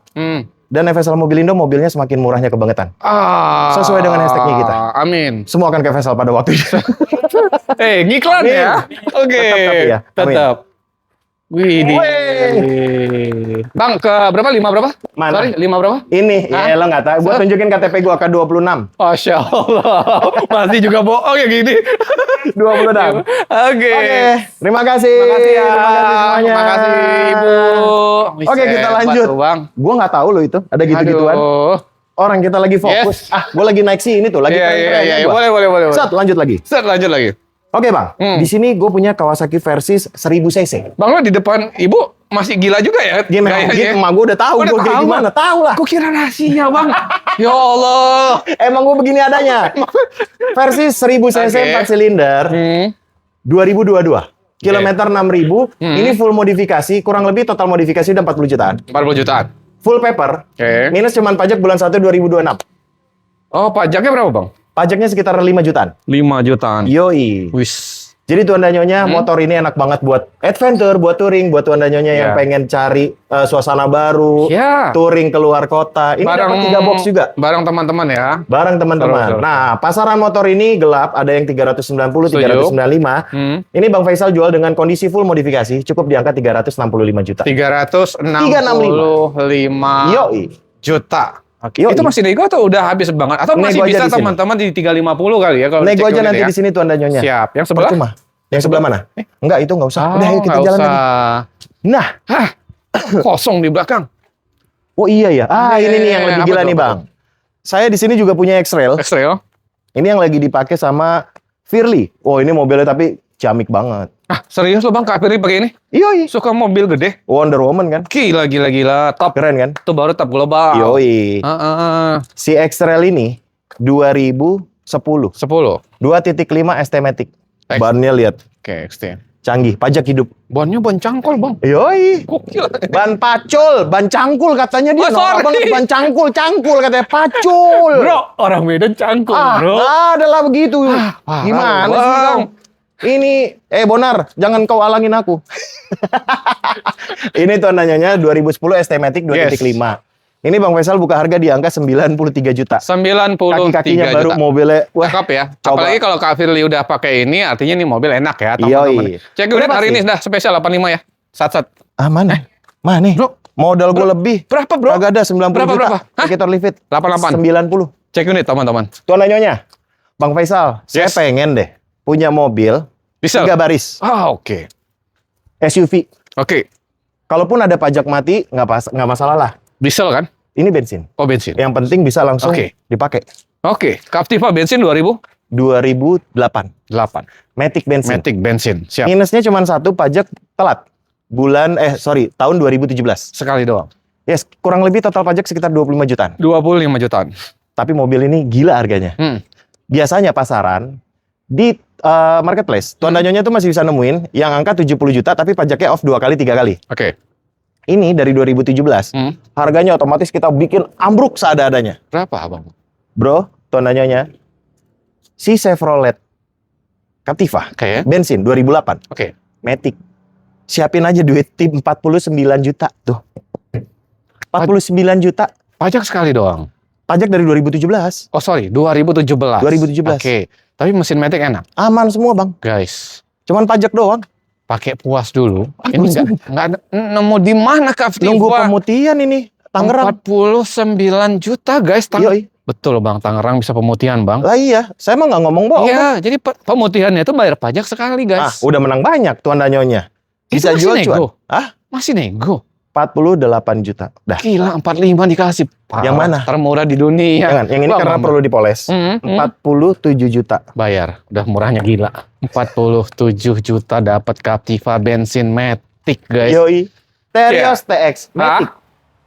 Dan FSL Mobilindo mobilnya semakin murahnya kebangetan. Sesuai dengan hashtagnya kita. Amin. Semua akan ke FSL pada waktunya. Ngiklan Amin. ya. Oke. Tetap tapi ya. Amin. Tetap. Wih, Bang, ke berapa? 5 berapa? Mana? Sorry, 5 berapa? Ini, ya lo nggak tahu. Gue tunjukin KTP gue ke 26. Masya Allah. Masih juga bohong ya gini. 26. Oke. Oke, terima kasih. Terima kasih ya. Terima kasih semuanya. Terima kasih, Ibu. Oke, kita lanjut. Bang. Gue nggak tahu lo itu. Ada gitu-gituan. Aduh. Orang kita lagi fokus. Yes. Gue lagi naik sini tuh. Lagi Iya, keren-keren iya, ya gua. boleh. Set, lanjut lagi. Set, lanjut lagi. Oke, Bang. Di sini gue punya Kawasaki Versys 1000 cc. Bang, lo di depan Ibu masih gila juga ya? Dia memang gayanya? gitu, emak gue udah tahu Udah gue kayak tahu, gimana. Tahu lah. Kok kira rahasia, Bang? Ya Allah. Emang gue begini adanya. Versi 1000 cc Oke. 4 silinder 2022. Kilometer 6.000. Ini full modifikasi, kurang lebih total modifikasi udah 40 jutaan. 40 jutaan. Full paper. Oke. Minus cuman pajak bulan 1 2026. Oh, pajaknya berapa, Bang? Pajaknya sekitar 5 jutaan. 5 jutaan. Yoi. Wis. Jadi tuan dan nyonya, motor ini enak banget buat adventure, buat touring, buat tuan dan nyonya yang Ya. pengen cari suasana baru, Ya. touring keluar kota. Ini dapat 3 box juga. Bareng teman-teman ya. Barang teman-teman. Betul, betul. Nah, pasaran motor ini gelap, ada yang 390, Setuju. 395. Ini Bang Faisal jual dengan kondisi full modifikasi, cukup di angka 365 juta. 365 Yoi. juta. Oke. Yoi. Itu masih nego atau udah habis banget? Atau masih Nego aja bisa di sini. teman-teman di 350 kali ya kalau Nego dicek aja unit nanti ya? di sini tuan dan nyonya. Siap. Yang sebelah? Percuma. Yang sebelah mana? Enggak, itu enggak usah. Oh, Udah, ayo kita nggak jalan usah. lagi. Nah, Hah, kosong di belakang. oh iya ya. Ini nih yang lebih Apa gila tuh, nih, apa Bang. Saya di sini juga punya X-Trail. X-Trail. Ini yang lagi dipakai sama Firly. Oh, ini mobilnya tapi ciamik banget. Ah, serius lo Bang, Kak Firly pakai ini? Yoi. Suka mobil gede? Wonder Woman kan? Gila, gila, gila. Top. Keren kan? Itu baru top global. Yoi. Heeh. Si X-Trail ini 2010. 10. 2.5 ST-Matic. X. Bannya lihat, Oke, XT. canggih, pajak hidup. Bannya ban cangkol, Bang. Yoi. Gokil. Ban pacul, ban cangkul katanya dia. Oh, Norak sorry. banget, ban cangkul, cangkul katanya pacul. Bro, orang Medan cangkul, bro. Adalah begitu. parah Gimana lu, sih Bang. Bang? Ini, Bonar, jangan kau alangin aku. Ini tuh nanyanya 2010 ST-Matic 2.5. Ini Bang Faisal buka harga di angka 93 juta. 93 Kaki-kakinya baru, juta. mobilnya. Wah, Cakep ya. coba. Apalagi kalau Kak Firly udah pakai ini, artinya ini mobil enak ya, Yoi. teman-teman. Cek unit Berapa hari sih? ini dah spesial 85 ya. Sat-sat. mana? Mana nih? Bro. Modal gue lebih. Berapa, bro? Kagak ada 90 Berapa, juta. berapa? Hah? Pakai Lift. 88. 90. Cek unit, teman-teman. Tuan nyonya, Bang Faisal, saya Yes. pengen deh punya mobil Bisa. 3 baris Ah, oke. SUV. Oke. Kalaupun ada pajak mati, nggak masalah lah. Diesel kan? Ini bensin. Oh, bensin. Yang penting bisa langsung Oke. dipakai. Oke. Captiva bensin 2008. 2008. Matic bensin. Matic bensin. Siap. Minusnya cuma satu, pajak telat. Tahun 2017. Sekali doang. Yes, kurang lebih total pajak sekitar 25 jutaan. 25 jutaan. Tapi mobil ini gila harganya. Biasanya pasaran di marketplace, Tuan Danyonya tuh masih bisa nemuin yang angka 70 juta tapi pajaknya off 2 kali 3 kali. Oke. Ini dari 2017. Harganya otomatis kita bikin ambruk seada-adanya. Berapa, Abang? Bro, Tuan Danyonya, si Chevrolet Captiva, Oke. bensin 2008, Oke. Matic. Siapin aja duit tim 49 juta tuh. 49 juta Pajak sekali doang. pajak dari 2017. Oh, sorry. 2017. 2017. Oke. Tapi mesin Matic enak, Aman semua, Bang. guys. Cuman pajak doang. Pakai puas dulu. Ini nggak ada nemu di mana Captiva? Nunggu pemutihan ini. Tangerang. 49 juta, guys. Yoi. Betul, Bang. Tangerang bisa pemutihan, Bang. Lah iya, saya mah nggak ngomong bohong. Iya, jadi pemutihannya itu bayar pajak sekali, guys. Udah menang banyak Tuan Danyonya. Bisa Itu jual masih cuan. nego. Ah, Masih nego. 48 juta. Dah. Gila, 45 dikasih. Parah, Yang mana? Termurah di dunia. Jangan, yang ini Wah, karena Bang. perlu dipoles. 47 juta. Bayar, udah murahnya gila. 47 juta dapat Captiva bensin Matic, guys. Yoi. Terios TX Matic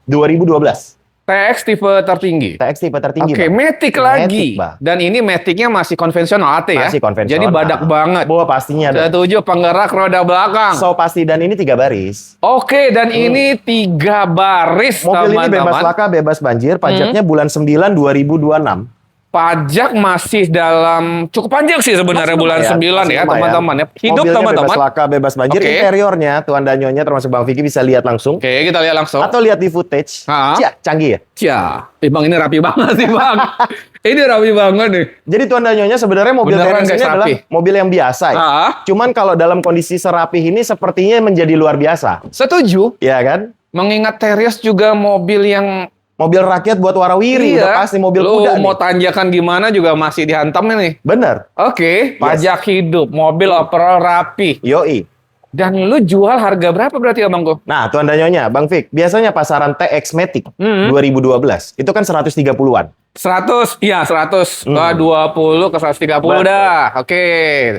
2012. TX tipe tertinggi. TX tipe tertinggi. Oke, Bang. Matic lagi. Bang. Dan ini Maticnya masih konvensional AT ya. Masih konvensional. Jadi badak banget. Bawa pastinya ada. Setuju, penggerak roda belakang. So pasti, dan ini 3 baris. Oke, dan ini 3 baris, Mobil ini bebas teman-teman. laka, bebas banjir. Pajaknya bulan 9 2026. Pajak masih dalam cukup panjang sih sebenarnya Masih bulan lumayan, 9 masih ya, lumayan. teman-teman ya. Hidup, Mobilnya teman-teman. bebas laka, bebas banjir. Oke. Interiornya, Tuan Danyonya termasuk Bang Vicky bisa lihat langsung. Oke, kita lihat langsung. Atau lihat di footage. Ha? Cia, canggih ya? Cia, Bang ini rapi banget sih, Bang. Ini rapi banget nih. Jadi Tuan Danyonya sebenarnya mobil Beneran, Terios guys, ini adalah rapi. mobil yang biasa ya. Ah, Cuman kalau dalam kondisi serapih ini sepertinya menjadi luar biasa. setuju. Ya kan? Mengingat Terios juga mobil yang Mobil rakyat buat warawiri, udah pasti mobil lu kuda mau nih. tanjakan gimana juga masih dihantam nih. Bener. Oke, pajak hidup, mobil overall rapi. Yoi. Dan lu jual harga berapa berarti Abang Go? Nah, Tuan Danyonya, Bang Vic, biasanya pasaran TX Matic 2012 itu kan 130-an. 100, iya 100, 20 ke 130 Betul. dah. Oke.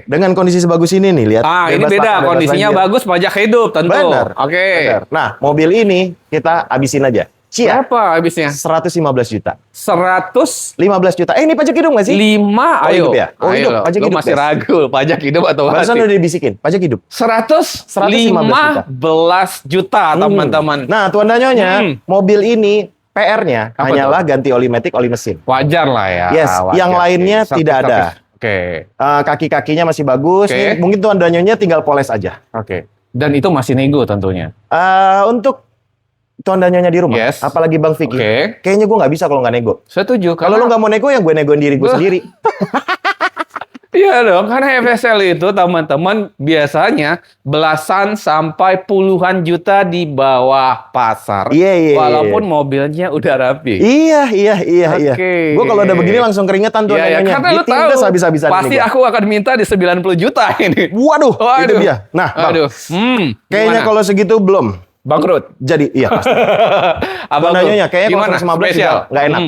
Dengan kondisi sebagus ini nih, lihat. Ah, ini bebas beda, laka, bebas kondisinya banjir. bagus, pajak hidup tentu. Bener. Oke. Bener. Nah, mobil ini kita habisin aja. Cia. Berapa habisnya? 115 juta. 105. 15 juta. Ini pajak hidup nggak sih? Oh, Ayo. hidup ya? Oh, Ayo hidup. lo. Pajak Lo hidup, masih guys. ragu pajak hidup atau Barusan mati? udah dibisikin, pajak hidup. 115 juta, teman-teman. Nah, Tuan Danyonya, mobil ini PR-nya Apa hanyalah ganti oli matic, oli mesin. Wajar lah ya. Yes, wajar. yang lainnya Oke. tidak ada. Oke. Kaki-kakinya masih bagus. Oke. Nih, mungkin Tuan Danyonya tinggal poles aja. Oke. Dan itu masih nego tentunya. Untuk Tuan Danyonya di rumah, Yes. apalagi Bang Vicky, Oke. kayaknya gue nggak bisa kalau nggak nego. Setuju. Kalau lu nggak mau nego, yang gue negoin diri gue Wah. sendiri. Iya dong, karena FSL itu teman-teman biasanya belasan sampai puluhan juta di bawah pasar. Iya. Walaupun mobilnya udah rapi. Iya. Oke. Gue kalau udah begini langsung keringetan Tuan Iya, Danyonya. karena lu tahu, Ditindas habis-habisan pasti ini gua. aku akan minta di 90 juta ini. Waduh, itu dia. Nah, Bang, Aduh. kayaknya kalau segitu belum. bangkrut. Jadi, iya pasti. Apa Tuan tuh? Danyonya, kayaknya kalau Gimana? 115 Spesial. juga nggak enak.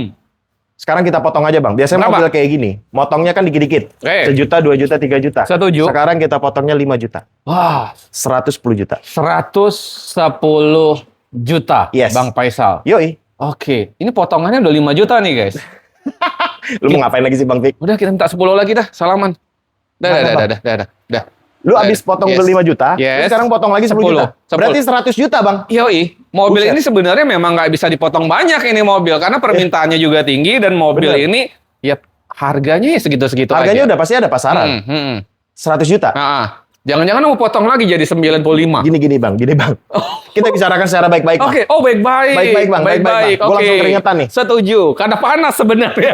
Sekarang kita potong aja Bang. Biasanya Berapa? mobil kayak gini, motongnya kan dikit-dikit. Oke. 1 juta, 2 juta, 3 juta. Setuju. Sekarang kita potongnya 5 juta. Wah, 110 juta. 110 juta, Yes. Bang Faisal. Yoi. Oke, ini potongannya udah 5 juta nih guys. Lu mau ngapain lagi sih Bang Vick? Udah kita minta 10 lagi dah, salaman. Mana, Bang? Dah. Lu abis potong Yes. 5 juta, Yes. terus sekarang potong lagi 10 juta. 10. Berarti 100 juta Bang. Yoi, mobil Buset. ini sebenarnya memang nggak bisa dipotong banyak ini mobil karena permintaannya juga tinggi dan mobil Bener. ini ya harganya ya segitu-segitu Harganya aja. udah pasti ada pasaran. 100 juta. Nah, jangan-jangan mau potong lagi jadi 95. Gini Bang. Kita bicarakan secara baik-baik Bang. Oke, baik-baik. Baik-baik, Bang. Baik-baik, Bang. Gua langsung keringetan nih. Setuju, karena panas sebenarnya.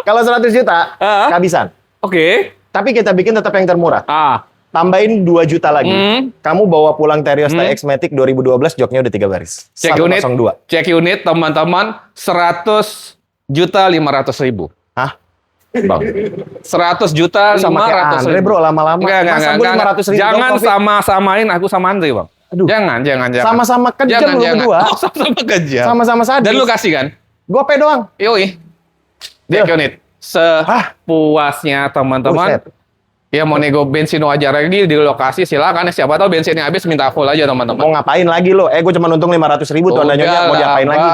Kalau 100 juta, kehabisan. Oke. Tapi kita bikin tetap yang termurah. Tambahin 2 juta lagi. Kamu bawa pulang Terios TX Matic 2012, joknya udah 3 baris. Cek unit, 102. cek unit teman-teman 100 juta 500 ribu. Hah? Bang. 100 juta Sama kayak 500 Andre ribu. bro, lama-lama. Masa gua 500 ribu Jangan dong, Covid? sama-samain aku sama Andre, Bang. Aduh. Jangan. Sama-sama kejam lu berdua. Oh, sama-sama kejam. Sama-sama sadis. Dan lu kasih kan? Gua pay doang. Yoi. Deal. Cek unit. Sepuasnya teman-teman. Buset. Ya mau nego bensin wajar lagi di lokasi silakan. Siapa tahu bensinnya habis minta full aja Mau teman-teman. ngapain lagi lo? Gue cuma untung 500 ribu tuh Danyonya. Mau diapain lagi?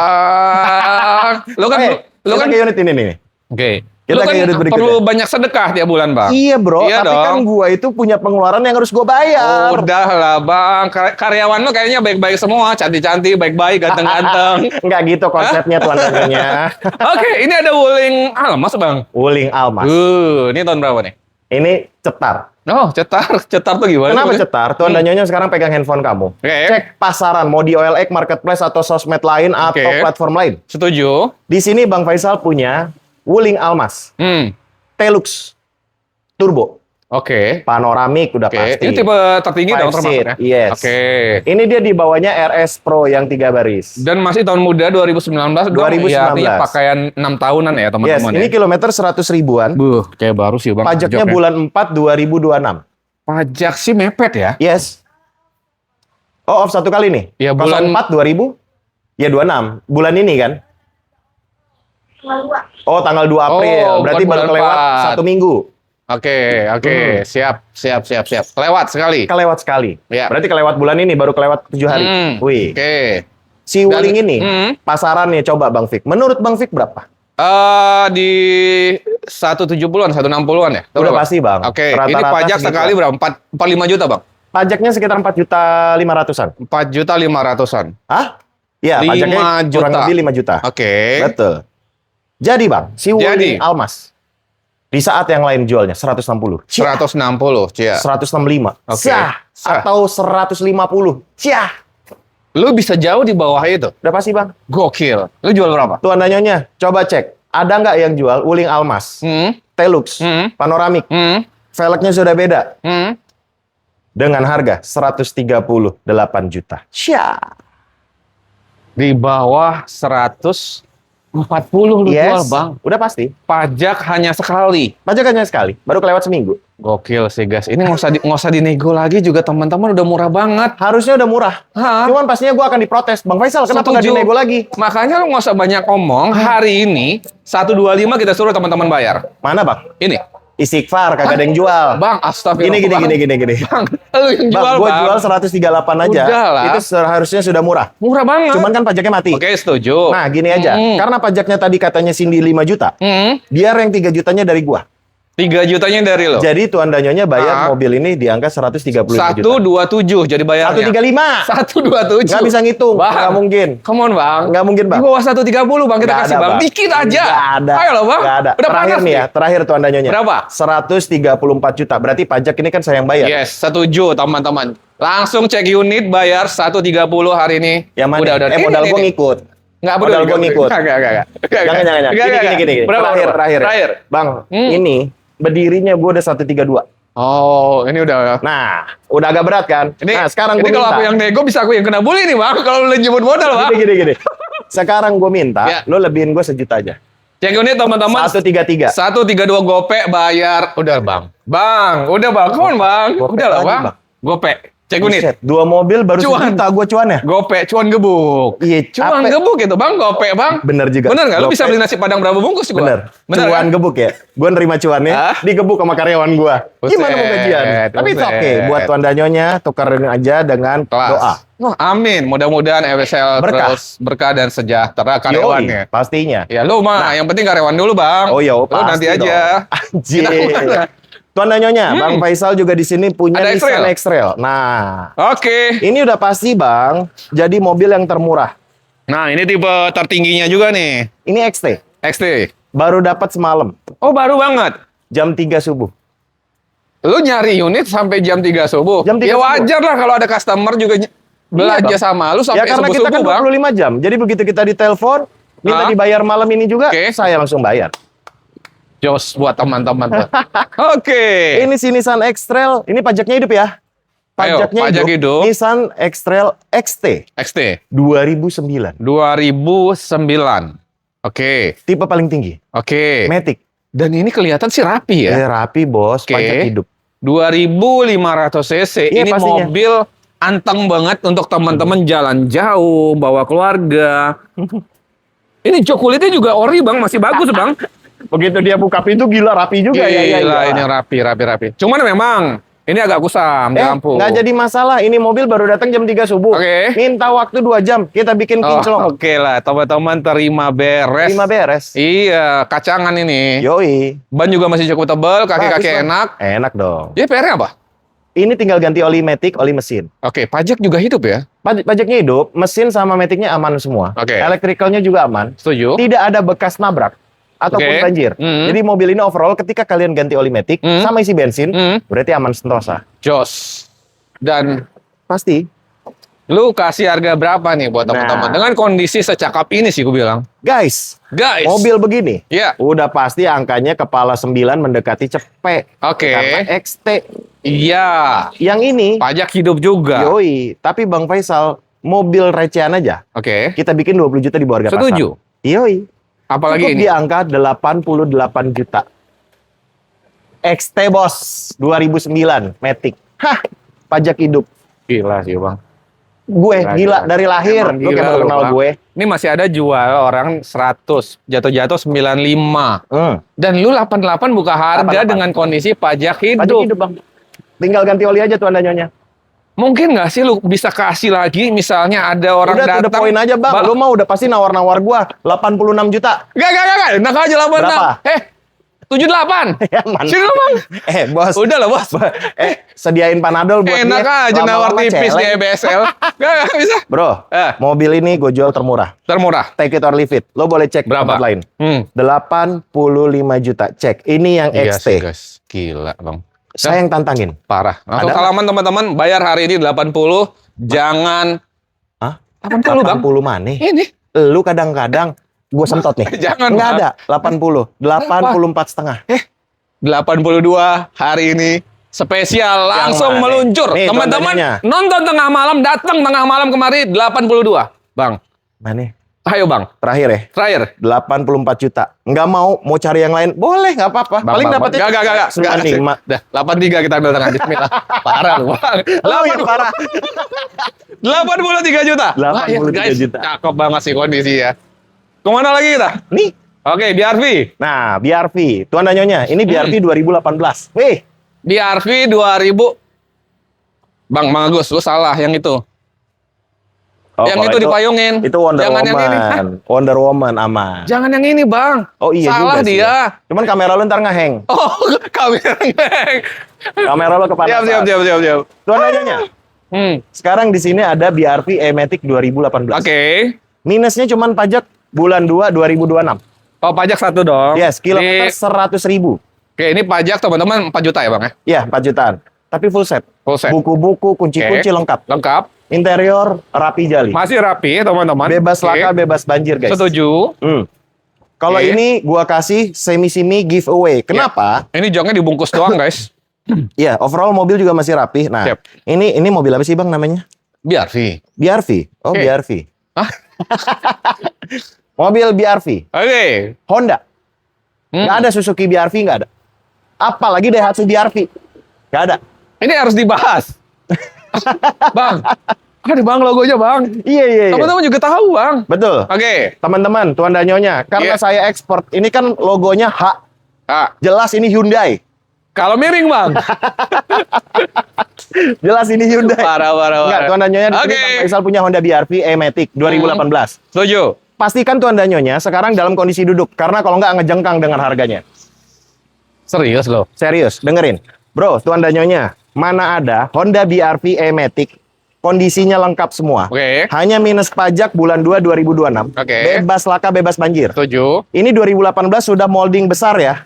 Lu kan Lu kan ke unit ini nih. Oke. Kita Lu kan ke unit berikutnya. perlu banyak sedekah tiap bulan, Bang. Iya bro, Iya tapi kan dong. gua itu punya pengeluaran yang harus gua bayar. Udah lah, Bang. Karyawan lu kayaknya baik-baik semua, cantik-cantik, baik-baik, ganteng-ganteng. Enggak gitu konsepnya Tuan Danyonya. Oke, ini ada Wuling Almas, Bang. Wuling Almas. Ini tahun berapa nih? Ini cetar. Oh, cetar tuh gimana? Kenapa tuh? cetar? Tuan Danyonya sekarang pegang handphone kamu. Oke. Cek pasaran, mau di OLX, Marketplace, atau sosmed lain, atau Oke. platform lain. Setuju. Di sini Bang Faisal punya Wuling Almas. T-Lux. Turbo. Oke. Panoramik udah Oke. pasti. Ini tipe tertinggi dong 5 seat, termasuknya. yes. Oke. Ini dia di bawahnya RS Pro yang 3 baris. Dan masih tahun muda 2019 dong. 2019. Ya, artinya pakaian 6 tahunan ya Yes, teman-teman ini ya. kilometer 100 ribuan. Kayak baru sih Bang. Pajaknya Pajaknya. bulan 4 2026. Pajak sih mepet ya. Yes. Oh, off 1 kali nih. Ya, bulan- 04 2000. Ya 26. Bulan ini kan? Oh, tanggal 2 April. Oh, Berarti bukan baru bulan kelewat 4. 1 minggu. Oke. Siap. Lewat sekali. Kelewat sekali. Ya. Berarti kelewat bulan ini baru kelewat 7 hari. Wih. Oke. Si Wuling ini pasarannya coba Bang Fik. Menurut Bang Fik berapa? Di 170-an, 160-an ya? Tahu Udah berapa? pasti, Bang. Oke, ini Rata-rata pajak segitu. sekali berapa? 45 juta, Bang? Pajaknya sekitar 4.500.000-an. 4.500.000-an. Hah? Iya, 5 pajaknya kurang juta. lebih 5 juta. Oke. Betul. Jadi Bang, si Wuling Jadi. Almas di saat yang lain jualnya 160. 160, cia. 165. Oke. Syah. Atau 150. Syah. Lu bisa jauh di bawah itu. Udah pasti Bang. Gokil. Lu jual berapa? Tuan Danyonya, coba cek. Ada nggak yang jual Wuling Almas? T-Lux, Panoramik, velgnya sudah beda. Dengan harga 138 juta. Syah. Di bawah 140 lu jual, Bang. Udah pasti. Pajak hanya sekali. Pajakannya sekali, baru kelewat seminggu. Gokil sih, guys. Ini nggak usah dinego lagi juga, teman-teman. Udah murah banget. Harusnya udah murah. Hah? Cuman pastinya gue akan diprotes. Bang Faisal, kenapa nggak Setuju. dinego lagi? Makanya lu nggak usah banyak omong. Hari ini 125 kita suruh teman-teman bayar. Mana Bang? Ini Istighfar, kagak ada yang jual. Bang, astagfirullah. Gini. Bang, lu yang Bang, jual, gue Bang. jual 138 aja. Udah lah. Itu seharusnya sudah murah. Murah banget. Cuman kan pajaknya mati. Oke, setuju. Nah, gini aja. Karena pajaknya tadi katanya Cindy 5 juta. Biar yang 3 jutanya dari gua. 3 jutanya dari lo. Jadi Tuan Danyonya bayar mobil ini di angka 135 juta. 127 jadi bayarnya. 135. 127. Nggak bisa ngitung. Bang. Nggak mungkin. Come on, Bang. Nggak mungkin, Bang. Di bawah 130, Bang, kita Nggak kasih, ada, Bang. Dikit aja. Nggak ada. Ayo loh, Bang. Nggak ada. Udah Terakhir panas nih ya. Terakhir Tuan Danyonya. Berapa? 134 juta. Berarti pajak ini kan saya yang bayar. Yes, setuju, teman-teman. Langsung cek unit, bayar 130 hari ini. Yang mana? Udah. Modal gua ngikut. Nggak Modal gua ngikut. Enggak. Jangan. Gini. Terakhir. Bang, ini berdirinya gua udah 132. Oh, ini udah. Nah, udah agak berat kan? Ini, Nah, sekarang ini gue kalau minta. aku yang nego bisa aku yang kena bully nih, Bang. Kalau lu jemput modal, Bang. Gini. Sekarang gue minta, Ya. lo lebihin gue sejuta aja. Cek unit, teman-teman. 133. 132 gope bayar. Udah, Bang. Bang, udah, Bang. Come on, Bang. Gope Udah lah, lagi, Bang. Bang. Gope. Cek unit. Buset, 2 mobil baru Cuan. sejuta gue cuannya. Gope, cuan gebuk. Iya, Cuan capek. gebuk itu, Bang. Gope, Bang. Bener juga. Bener nggak? Lu Gope. bisa beli nasi padang berapa bungkus sih, Bang? Bener. Cuan kan? gebuk ya. Gue nerima cuannya, Hah? digebuk sama karyawan gue. Gimana mau gajian? Tapi itu buset. oke. Buat Tuan Danyonya, tukerin aja dengan Kelas. doa. Wah, amin. Mudah-mudahan EWSL Berkah. terus berkah dan sejahtera karyawannya. Yoi, pastinya. Ya lu mah, yang penting karyawan dulu, Bang. Oh iya, Lu nanti pasti aja. dong. Kita Anjir. kemana? Tuan Danyonya, Bang Faisal juga di sini punya Ada Nissan X-Trail? X-Trail. Nah, Oke. ini udah pasti Bang, jadi mobil yang termurah. Nah, ini tipe tertingginya juga nih. Ini XT, XT. baru dapat semalam, Oh, baru banget. jam 3 subuh. Lu nyari unit sampai jam 3 subuh. Jam 3 ya subuh. wajar lah kalau ada customer juga belanja Bang. sama lu Ya sampai karena kita subuh-subuh, kan Bang. 25 jam, jadi begitu kita ditelepon, minta Hah? dibayar malam ini juga, Oke. saya langsung bayar. Jos buat teman-teman tuh. Oke. Ini si Nissan X-Trail, ini pajaknya hidup ya? Ayo, pajak hidup. Nissan X-Trail XT XT 2009, 2009. Oke. tipe paling tinggi, Oke. Matic. Dan ini kelihatan sih rapi ya. Rapi bos, Oke. pajak hidup. 2500 cc. Iya, Ini pastinya. mobil anteng banget untuk teman-teman jalan jauh, bawa keluarga. Ini jok kulitnya juga ori, Bang, masih bagus, Bang. Begitu dia buka pintu gila rapi juga ya. Gila, ini rapi. Cuman memang ini agak kusam di lampu. Nggak jadi masalah. Ini mobil baru datang jam 3 subuh. Oke. Minta waktu 2 jam. Kita bikin kinclong. Oke lah, teman-teman terima beres. 5 beres. Iya, kacangan ini. Yoi. Ban juga masih cukup tebal, kaki-kaki Bagus, Bang. enak. Enak dong. Ya, PR-nya apa? Ini tinggal ganti oli Matic, oli mesin. Oke, pajak juga hidup ya? Pajaknya hidup, mesin sama Maticnya aman semua. Oke. Elektrikalnya juga aman. Setuju? Tidak ada bekas nabrak ataupun Oke. banjir. Mhm. Jadi mobil ini overall ketika kalian ganti oli Matic Mhm. sama isi bensin, Mhm. berarti aman sentosa. Jos. Dan Pasti. lu kasih harga berapa nih buat teman-teman? Nah. Dengan kondisi secakap ini sih gue bilang. Guys, Guys. mobil begini. Ya. Udah pasti angkanya kepala 9 mendekati cepet. Oke. Karena XT. Iya. Yang ini, Pajak hidup juga. yoi. Tapi Bang Faisal, mobil recehan aja. Oke. Kita bikin 20 juta di bawah harga pasar. Setuju. Yoi. Apalagi Cukup ini. di angka 88 juta. XT bos, 2009, Matic. Hah, pajak hidup. Gila sih, Bang. Gue Gila. gila dari lahir. Emang Lu gila kayak baru lu, kenal Bang. gue. Ini masih ada jual orang 100, jatuh-jatuh 95. Hmm. Dan lu 88 buka harga 88. dengan kondisi pajak Pajak hidup. hidup Bang. Tinggal ganti oli aja tuh Anda nyonya. Mungkin nggak sih lu bisa kasih lagi misalnya ada orang Udah tuh the datang. point aja Bang. Lu mau udah pasti nawar-nawar gua 86 juta. Gak. Enak aja 86. Berapa? 78. Ya, mana? Sini lu, Bang. Bos. Udah lah, Bos. Sediain panadol buat Enak dia. aja nawar Lama-lama tipis di celeng. EBSL. Gak bisa. Bro, Eh. mobil ini gue jual termurah. Termurah. Take it or leave it. Lo boleh cek Berapa? tempat lain. 85 juta. Cek. Ini yang Iya XT. sih, guys. Gila, Bang. Saya yang tantangin. Parah. Langsung Ada- salaman teman-teman. Bayar hari ini 80. Jangan. Hah? 80, Bang. 80 mana? Ini. Lu kadang-kadang gue semtot nih. Jangan, Nggak Bang. ada. 80. 84 setengah. 82 hari ini. Spesial. Langsung mana? meluncur. Nih, Teman-teman tandanya. nonton tengah malam. Datang tengah malam kemari. 82. Bang. Mana? Ayo, Bang. Terakhir ya. Terakhir. 84 juta. Nggak mau cari yang lain? Boleh, nggak apa-apa. Paling dapatnya Gak. 95. Dah, 83 kita ambil tengah. Bismillah. Parah lu, Bang. Oh ya parah. 83 juta. 83 Wah, ya, guys, juta. Cakep banget sih kondisi ya. Kemana lagi kita? Nih, Oke, BRV. Nah, BRV. Tuan dan Nyonya, ini BRV 2018. Wih, BRV 2000. Bang Agus, lu salah yang itu. oh, yang kalau itu dipayungin. Itu Wonder Jangan yang ini. Hah? Woman. Wonder Woman aman. Jangan yang ini, Bang. Oh iya salah juga sih. dia. Cuman kamera lu ntar ngeheng. Oh, kamera ngeheng. Kamera lu kepanasan. Siap. Tuan dan Nyonya, sekarang di sini ada BRV E-Matic 2018. Oke. Minusnya cuman pajak bulan 2 2026. Oh, pajak satu dong. Yes, kilometer Ini- 100.000. Oke, ini pajak teman-teman 4 juta ya, Bang ya? Ya, 4 jutaan. Tapi full set. Full set. Buku-buku, kunci-kunci Oke. lengkap. Lengkap. Interior rapi jali. Masih rapi, teman-teman. Bebas Oke. laka, bebas banjir, guys. Setuju. Kalau Oke. ini gua kasih semi-semi giveaway. Kenapa? Ini jongnya dibungkus doang, guys. Iya, overall mobil juga masih rapi. Nah, Siap. ini mobil apa sih, Bang, namanya? BRV. BRV. Oh, Oke. BRV. Hah? Mobil BRV. Oke. Honda. Nggak ada Suzuki BRV, nggak ada. Apalagi Daihatsu BRV. Nggak ada. Ini harus dibahas. Bang. Ada Bang logonya, Bang. Iya. Teman-teman juga tahu, Bang. Betul. Oke. Teman-teman, Tuan dan Nyonya, karena Iya. saya ekspor, ini kan logonya H. Ah, Jelas ini Hyundai. kalau miring, Bang. Jelas ini Hyundai. Parah. Enggak, Tuan dan Nyonya, di sini Oke. Bang Faisal punya Honda BRV E-Matic 2018. Setuju. Pastikan Tuan dan Nyonya sekarang dalam kondisi duduk, karena kalau nggak ngejengkang dengan harganya. Serius loh. Serius, dengerin. Bro, Tuan dan Nyonya, mana ada Honda BRV E-Matic, kondisinya lengkap semua. Oke. Hanya minus pajak bulan 2 2026. Oke. Bebas laka, bebas banjir. Setuju. Ini 2018 sudah molding besar ya.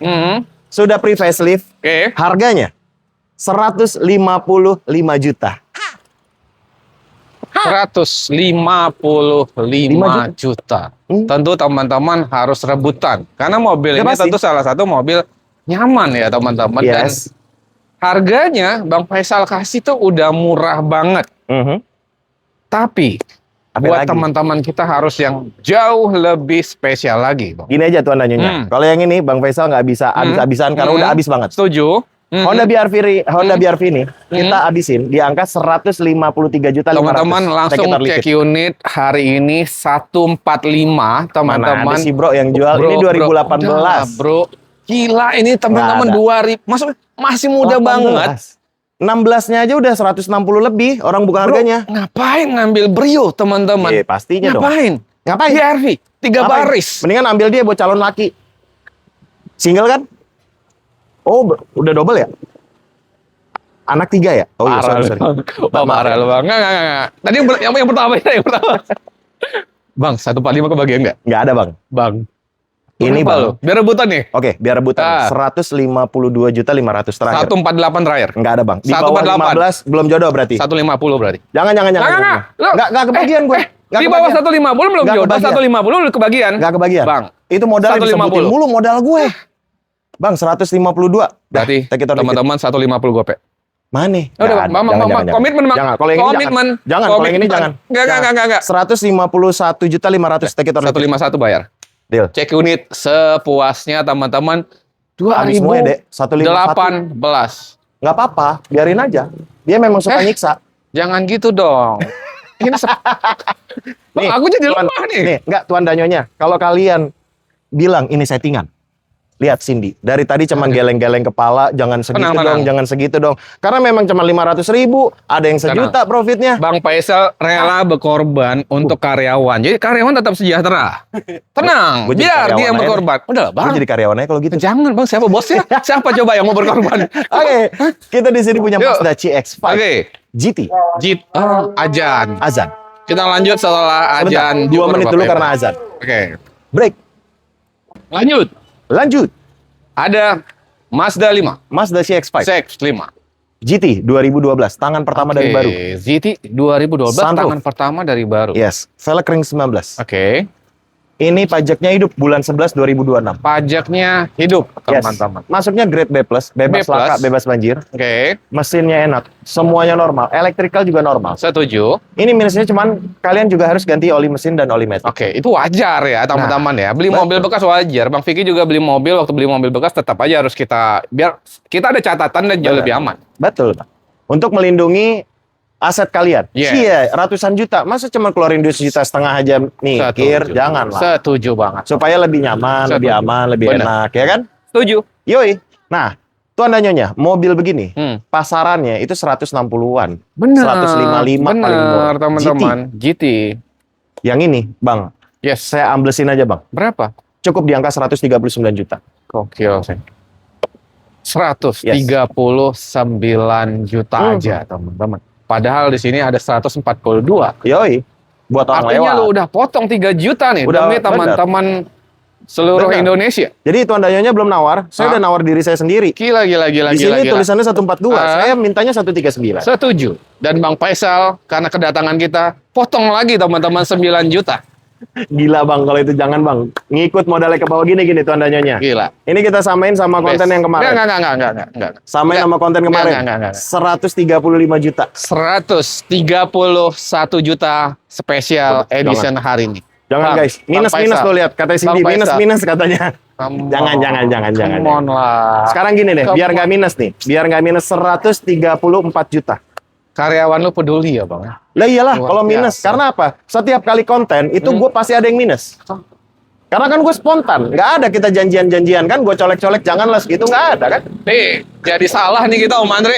Sudah pre-facelift. Oke. Harganya 155 juta. 155 juta. Tentu teman-teman harus rebutan. Karena mobil Ya, ini pasti. tentu salah satu mobil nyaman ya teman-teman. Dan Yes. harganya Bang Faisal kasih tuh udah murah banget. Mhm. Tapi Apa buat lagi? teman-teman kita harus yang jauh lebih spesial lagi, Bang. Gini aja Tuan dan Nyonya. Kalau yang ini Bang Faisal nggak bisa habis-habisan karena udah habis banget. Setuju? Honda BRV ini kita habisin di angka 153 juta 500. Teman-teman langsung cek unit hari ini 145 Mana teman-teman. ada sih bro yang jual ini 2018. Bro. Gila ini teman-teman Nggak 2000. Maksudnya masih muda banget. 16-nya aja udah 160 lebih orang buka Bro, harganya. ngapain ngambil Brio teman-teman? Iya, pastinya dong. Ngapain? BRV 3 Ngapain? baris. Mendingan ambil dia buat calon laki. Single kan? Oh, udah double ya? Anak 3 ya? Oh iya, sorry. Oh, parah lu, Bang. Enggak. Tadi yang pertama yang pertama. Bang, 145 kebagian enggak? Nggak ada bang. Bang. Ini Berapa bang. lu? Biar rebutan nih. Oke, biar rebutan. Ah. 152 juta 500 terakhir. 148 terakhir. Nggak ada bang. Di bawah 148. 15 belum jodoh berarti. 150 berarti. Jangan. Enggak. Nggak kebagian gue. Nggak Di bawah kebagian. 150 belum Nggak jodoh, kebagian. 150 udah kebagian. Nggak kebagian. Bang. Itu modal yang 150. disebutin mulu modal gue. Bang, 152. Berarti take it or leave it. teman-teman 150 gope. Mana? Udah, Nggak Bang, ada. Bang, komitmen, Bang. Jangan. Kalau yang ini Komitmen. jangan. Jangan. Kalau yang ini jangan. Enggak. 151 juta 500 take it or leave it. 151 bayar. Deal. Cek unit sepuasnya teman-teman. Habis semua ya, Dek. 151. 2018. Nggak apa-apa, biarin aja. Dia memang suka nyiksa. Jangan gitu dong. Ini Nih, aku jadi Tuan- lemah nih. Nih, enggak Tuan Danyonya. Kalau kalian bilang ini settingan. Lihat Cindy, dari tadi cuman geleng-geleng kepala, jangan segitu Tenang. dong, jangan segitu dong. Karena memang cuma 500.000, ada yang sejuta profitnya. Bang Faisal rela berkorban untuk karyawan. Jadi karyawan tetap sejahtera. Tenang, Gua jadi biar dia karyawan yang aja berkorban. Udah, Gue Bang. jadi karyawannya kalau gitu. Jangan, Bang. Siapa bosnya? Siapa coba yang mau berkorban? Oke, kita di sini punya Yuk. Mazda CX-5 Oke. GT Jit, Ajan. azan. Kita lanjut setelah Sebentar, Ajan. 2 menit dulu karena azan. Oke. Break. Lanjut. Lanjut. Ada Mazda 5. Mazda CX-5 CX-5. GT 2012, tangan pertama dari baru. GT 2012 Sunroof. tangan pertama dari baru. Yes, velg ring 19. Oke. Ini pajaknya hidup bulan 11 2026. Pajaknya hidup, Yes. teman-teman. Masuknya grade B+, bebas B+. laka, bebas banjir. Oke. Mesinnya enak, semuanya normal, elektrikal juga normal. Setuju. Ini minusnya cuman kalian juga harus ganti oli mesin dan oli metik. Oke, itu wajar ya teman-teman ya. Beli betul. mobil bekas wajar. Bang Vicky juga beli mobil, waktu beli mobil bekas tetap aja harus biar kita ada catatan dan jauh Benar. lebih aman. Betul, Pak. Untuk melindungi aset kalian. Yes. Iya, ratusan juta. Masa cuma keluarin duit 1,5 juta aja mikir? Setuju. Jangan lah. Setuju banget. Supaya lebih nyaman, lebih Setuju. aman, lebih Bener. enak, ya kan? Setuju. Yoi. Nah, tuan dan nyonya, mobil begini, Hmm. pasarannya itu 160-an. Benar. 155 paling murah. Benar, teman-teman. GT. Yang ini, Bang, Yes. saya amblesin aja, Bang. Berapa? Cukup di angka 139 juta. Gokil sih. 139 juta aja, teman-teman. Padahal di sini ada 142. Yoi. Buat orang Artinya lewat. lu udah potong 3 juta nih Udah, demi bener. teman-teman seluruh Bener. Indonesia. Jadi tuan dan nyonya belum nawar, saya Hah? udah nawar diri saya sendiri. Gila. Di sini tulisannya 142, Ah. saya mintanya 139. Setuju. Dan Bang Faisal, karena kedatangan kita, potong lagi teman-teman 9 juta. Gila Bang, kalau itu jangan Bang. Ngikut modalnya ke bawah gini tuan dan nyonya. Gila. Ini kita samain sama konten Best. yang kemarin. Enggak. Samain sama konten kemarin. Enggak. 135 juta. 131 juta spesial Jangan. edition hari ini. Jangan Bang, guys, minus Bang tuh Faisal. lihat kata Bang Cindy Faisal. minus katanya. Come Jangan. Come on lah. Sekarang gini deh, Come biar on. nggak minus nih, biar nggak minus 134 juta. Karyawan lu peduli ya Bang? Lah iyalah Luar kalau minus, biasa. karena apa? Setiap kali konten itu gue pasti ada yang minus. Karena kan gue spontan, nggak ada kita janjian-janjian kan, gue colek-colek janganlah segitu nggak ada kan? Nih, jadi salah nih kita Om Andre.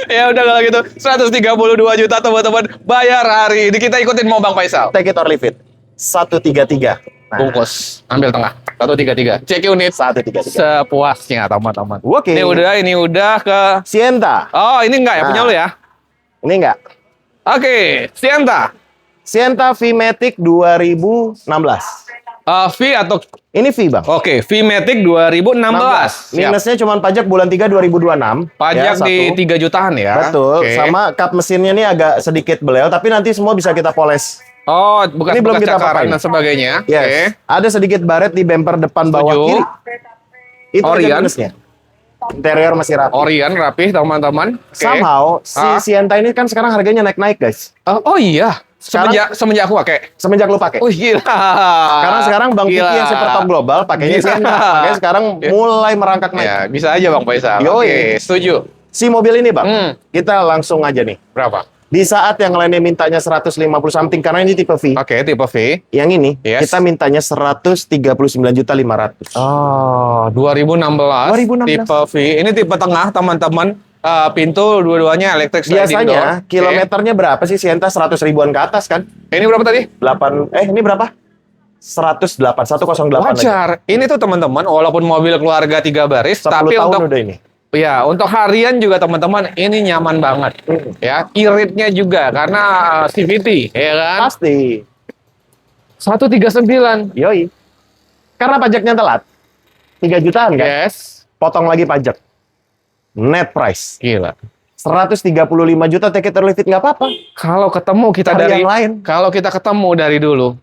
Ya udah kalau gitu 132 juta teman-teman bayar hari ini, kita ikutin mau Bang Faisal. Take it or leave it. 133. Nah, Bungkus, ambil tengah. 133. Cek unit 133. sepuasnya teman-teman. Oke. Ini udah ke. Sienta. Oh, ini enggak ya punya Nah. lu ya? Ini enggak. Oke, Sienta. Sienta V-Matic 2016. V atau Ini V, Bang. oke, V-Matic 2016. Siap. Minusnya cuma pajak bulan 3 2026. Pajak Ya, di 3 jutaan ya. Betul. Oke. Sama kap mesinnya ini agak sedikit beliau, tapi nanti semua bisa kita poles. Oh, bukan Ini belum kita cakaran apain. dan sebagainya. Yes. Oke. Ada sedikit baret di bumper depan bawah Setuju. kiri. Itu aja Orion. minusnya. Interior masih rapi. Orion rapih teman-teman. Oke. Somehow si Ah. Sienta ini kan sekarang harganya naik-naik, guys. Oh iya, Sekarang- semenjak aku pakai. Semenjak lu pakai. Oh gila. Karena sekarang Bang Kiki Gila. yang super top global pakainya Gila. Sienta. Makanya sekarang Ya. mulai merangkak naik. Ya, bisa aja Bang Faisal. Yoi. Oke, setuju. Si mobil ini, Bang, Hmm. kita langsung aja nih. Berapa? Di saat yang lainnya mintanya 150 something karena ini tipe V. Oke, tipe V. Yang ini Yes. kita mintanya 139.500.000. Oh, 2016. 2016. Tipe V. Ini tipe tengah, teman-teman. Pintu dua-duanya electric sliding door. Biasanya Oke. kilometernya berapa sih Sienta? 100 ribuan ke atas kan? Ini berapa tadi? 8 ini berapa? 108 108 aja. Wajar. Ini tuh teman-teman, walaupun mobil keluarga 3 baris, 10 tapi tahun untuk udah ini. ya untuk harian juga teman-teman ini nyaman banget. Ya, iritnya juga karena CVT, ya kan? Pasti. 139. Yoi. Karena pajaknya telat. 3 jutaan kan? Yes. Potong lagi pajak. Net price. Gila. 135 juta take it or leave it nggak apa-apa. Kalau ketemu kita Cari dari yang lain. kalau kita ketemu dari dulu,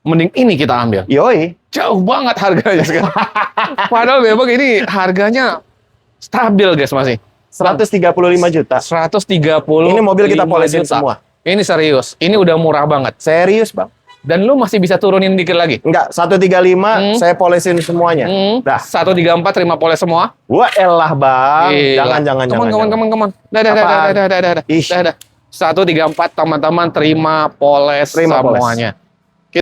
mending ini kita ambil. Yoi. Jauh banget harganya sekarang. Padahal memang ini harganya stabil guys masih. 135 juta. 130. Ini mobil kita polesin semua. Ini serius. Ini udah murah banget. Serius, Bang. Dan lu masih bisa turunin dikit lagi. Enggak, 135 saya polesin semuanya. Dah. 134 terima poles semua. Wah, elah, Bang. Gila. Jangan. Come on. Dah. Apaan? Ih. 134 teman-teman terima poles Terima poles. semuanya.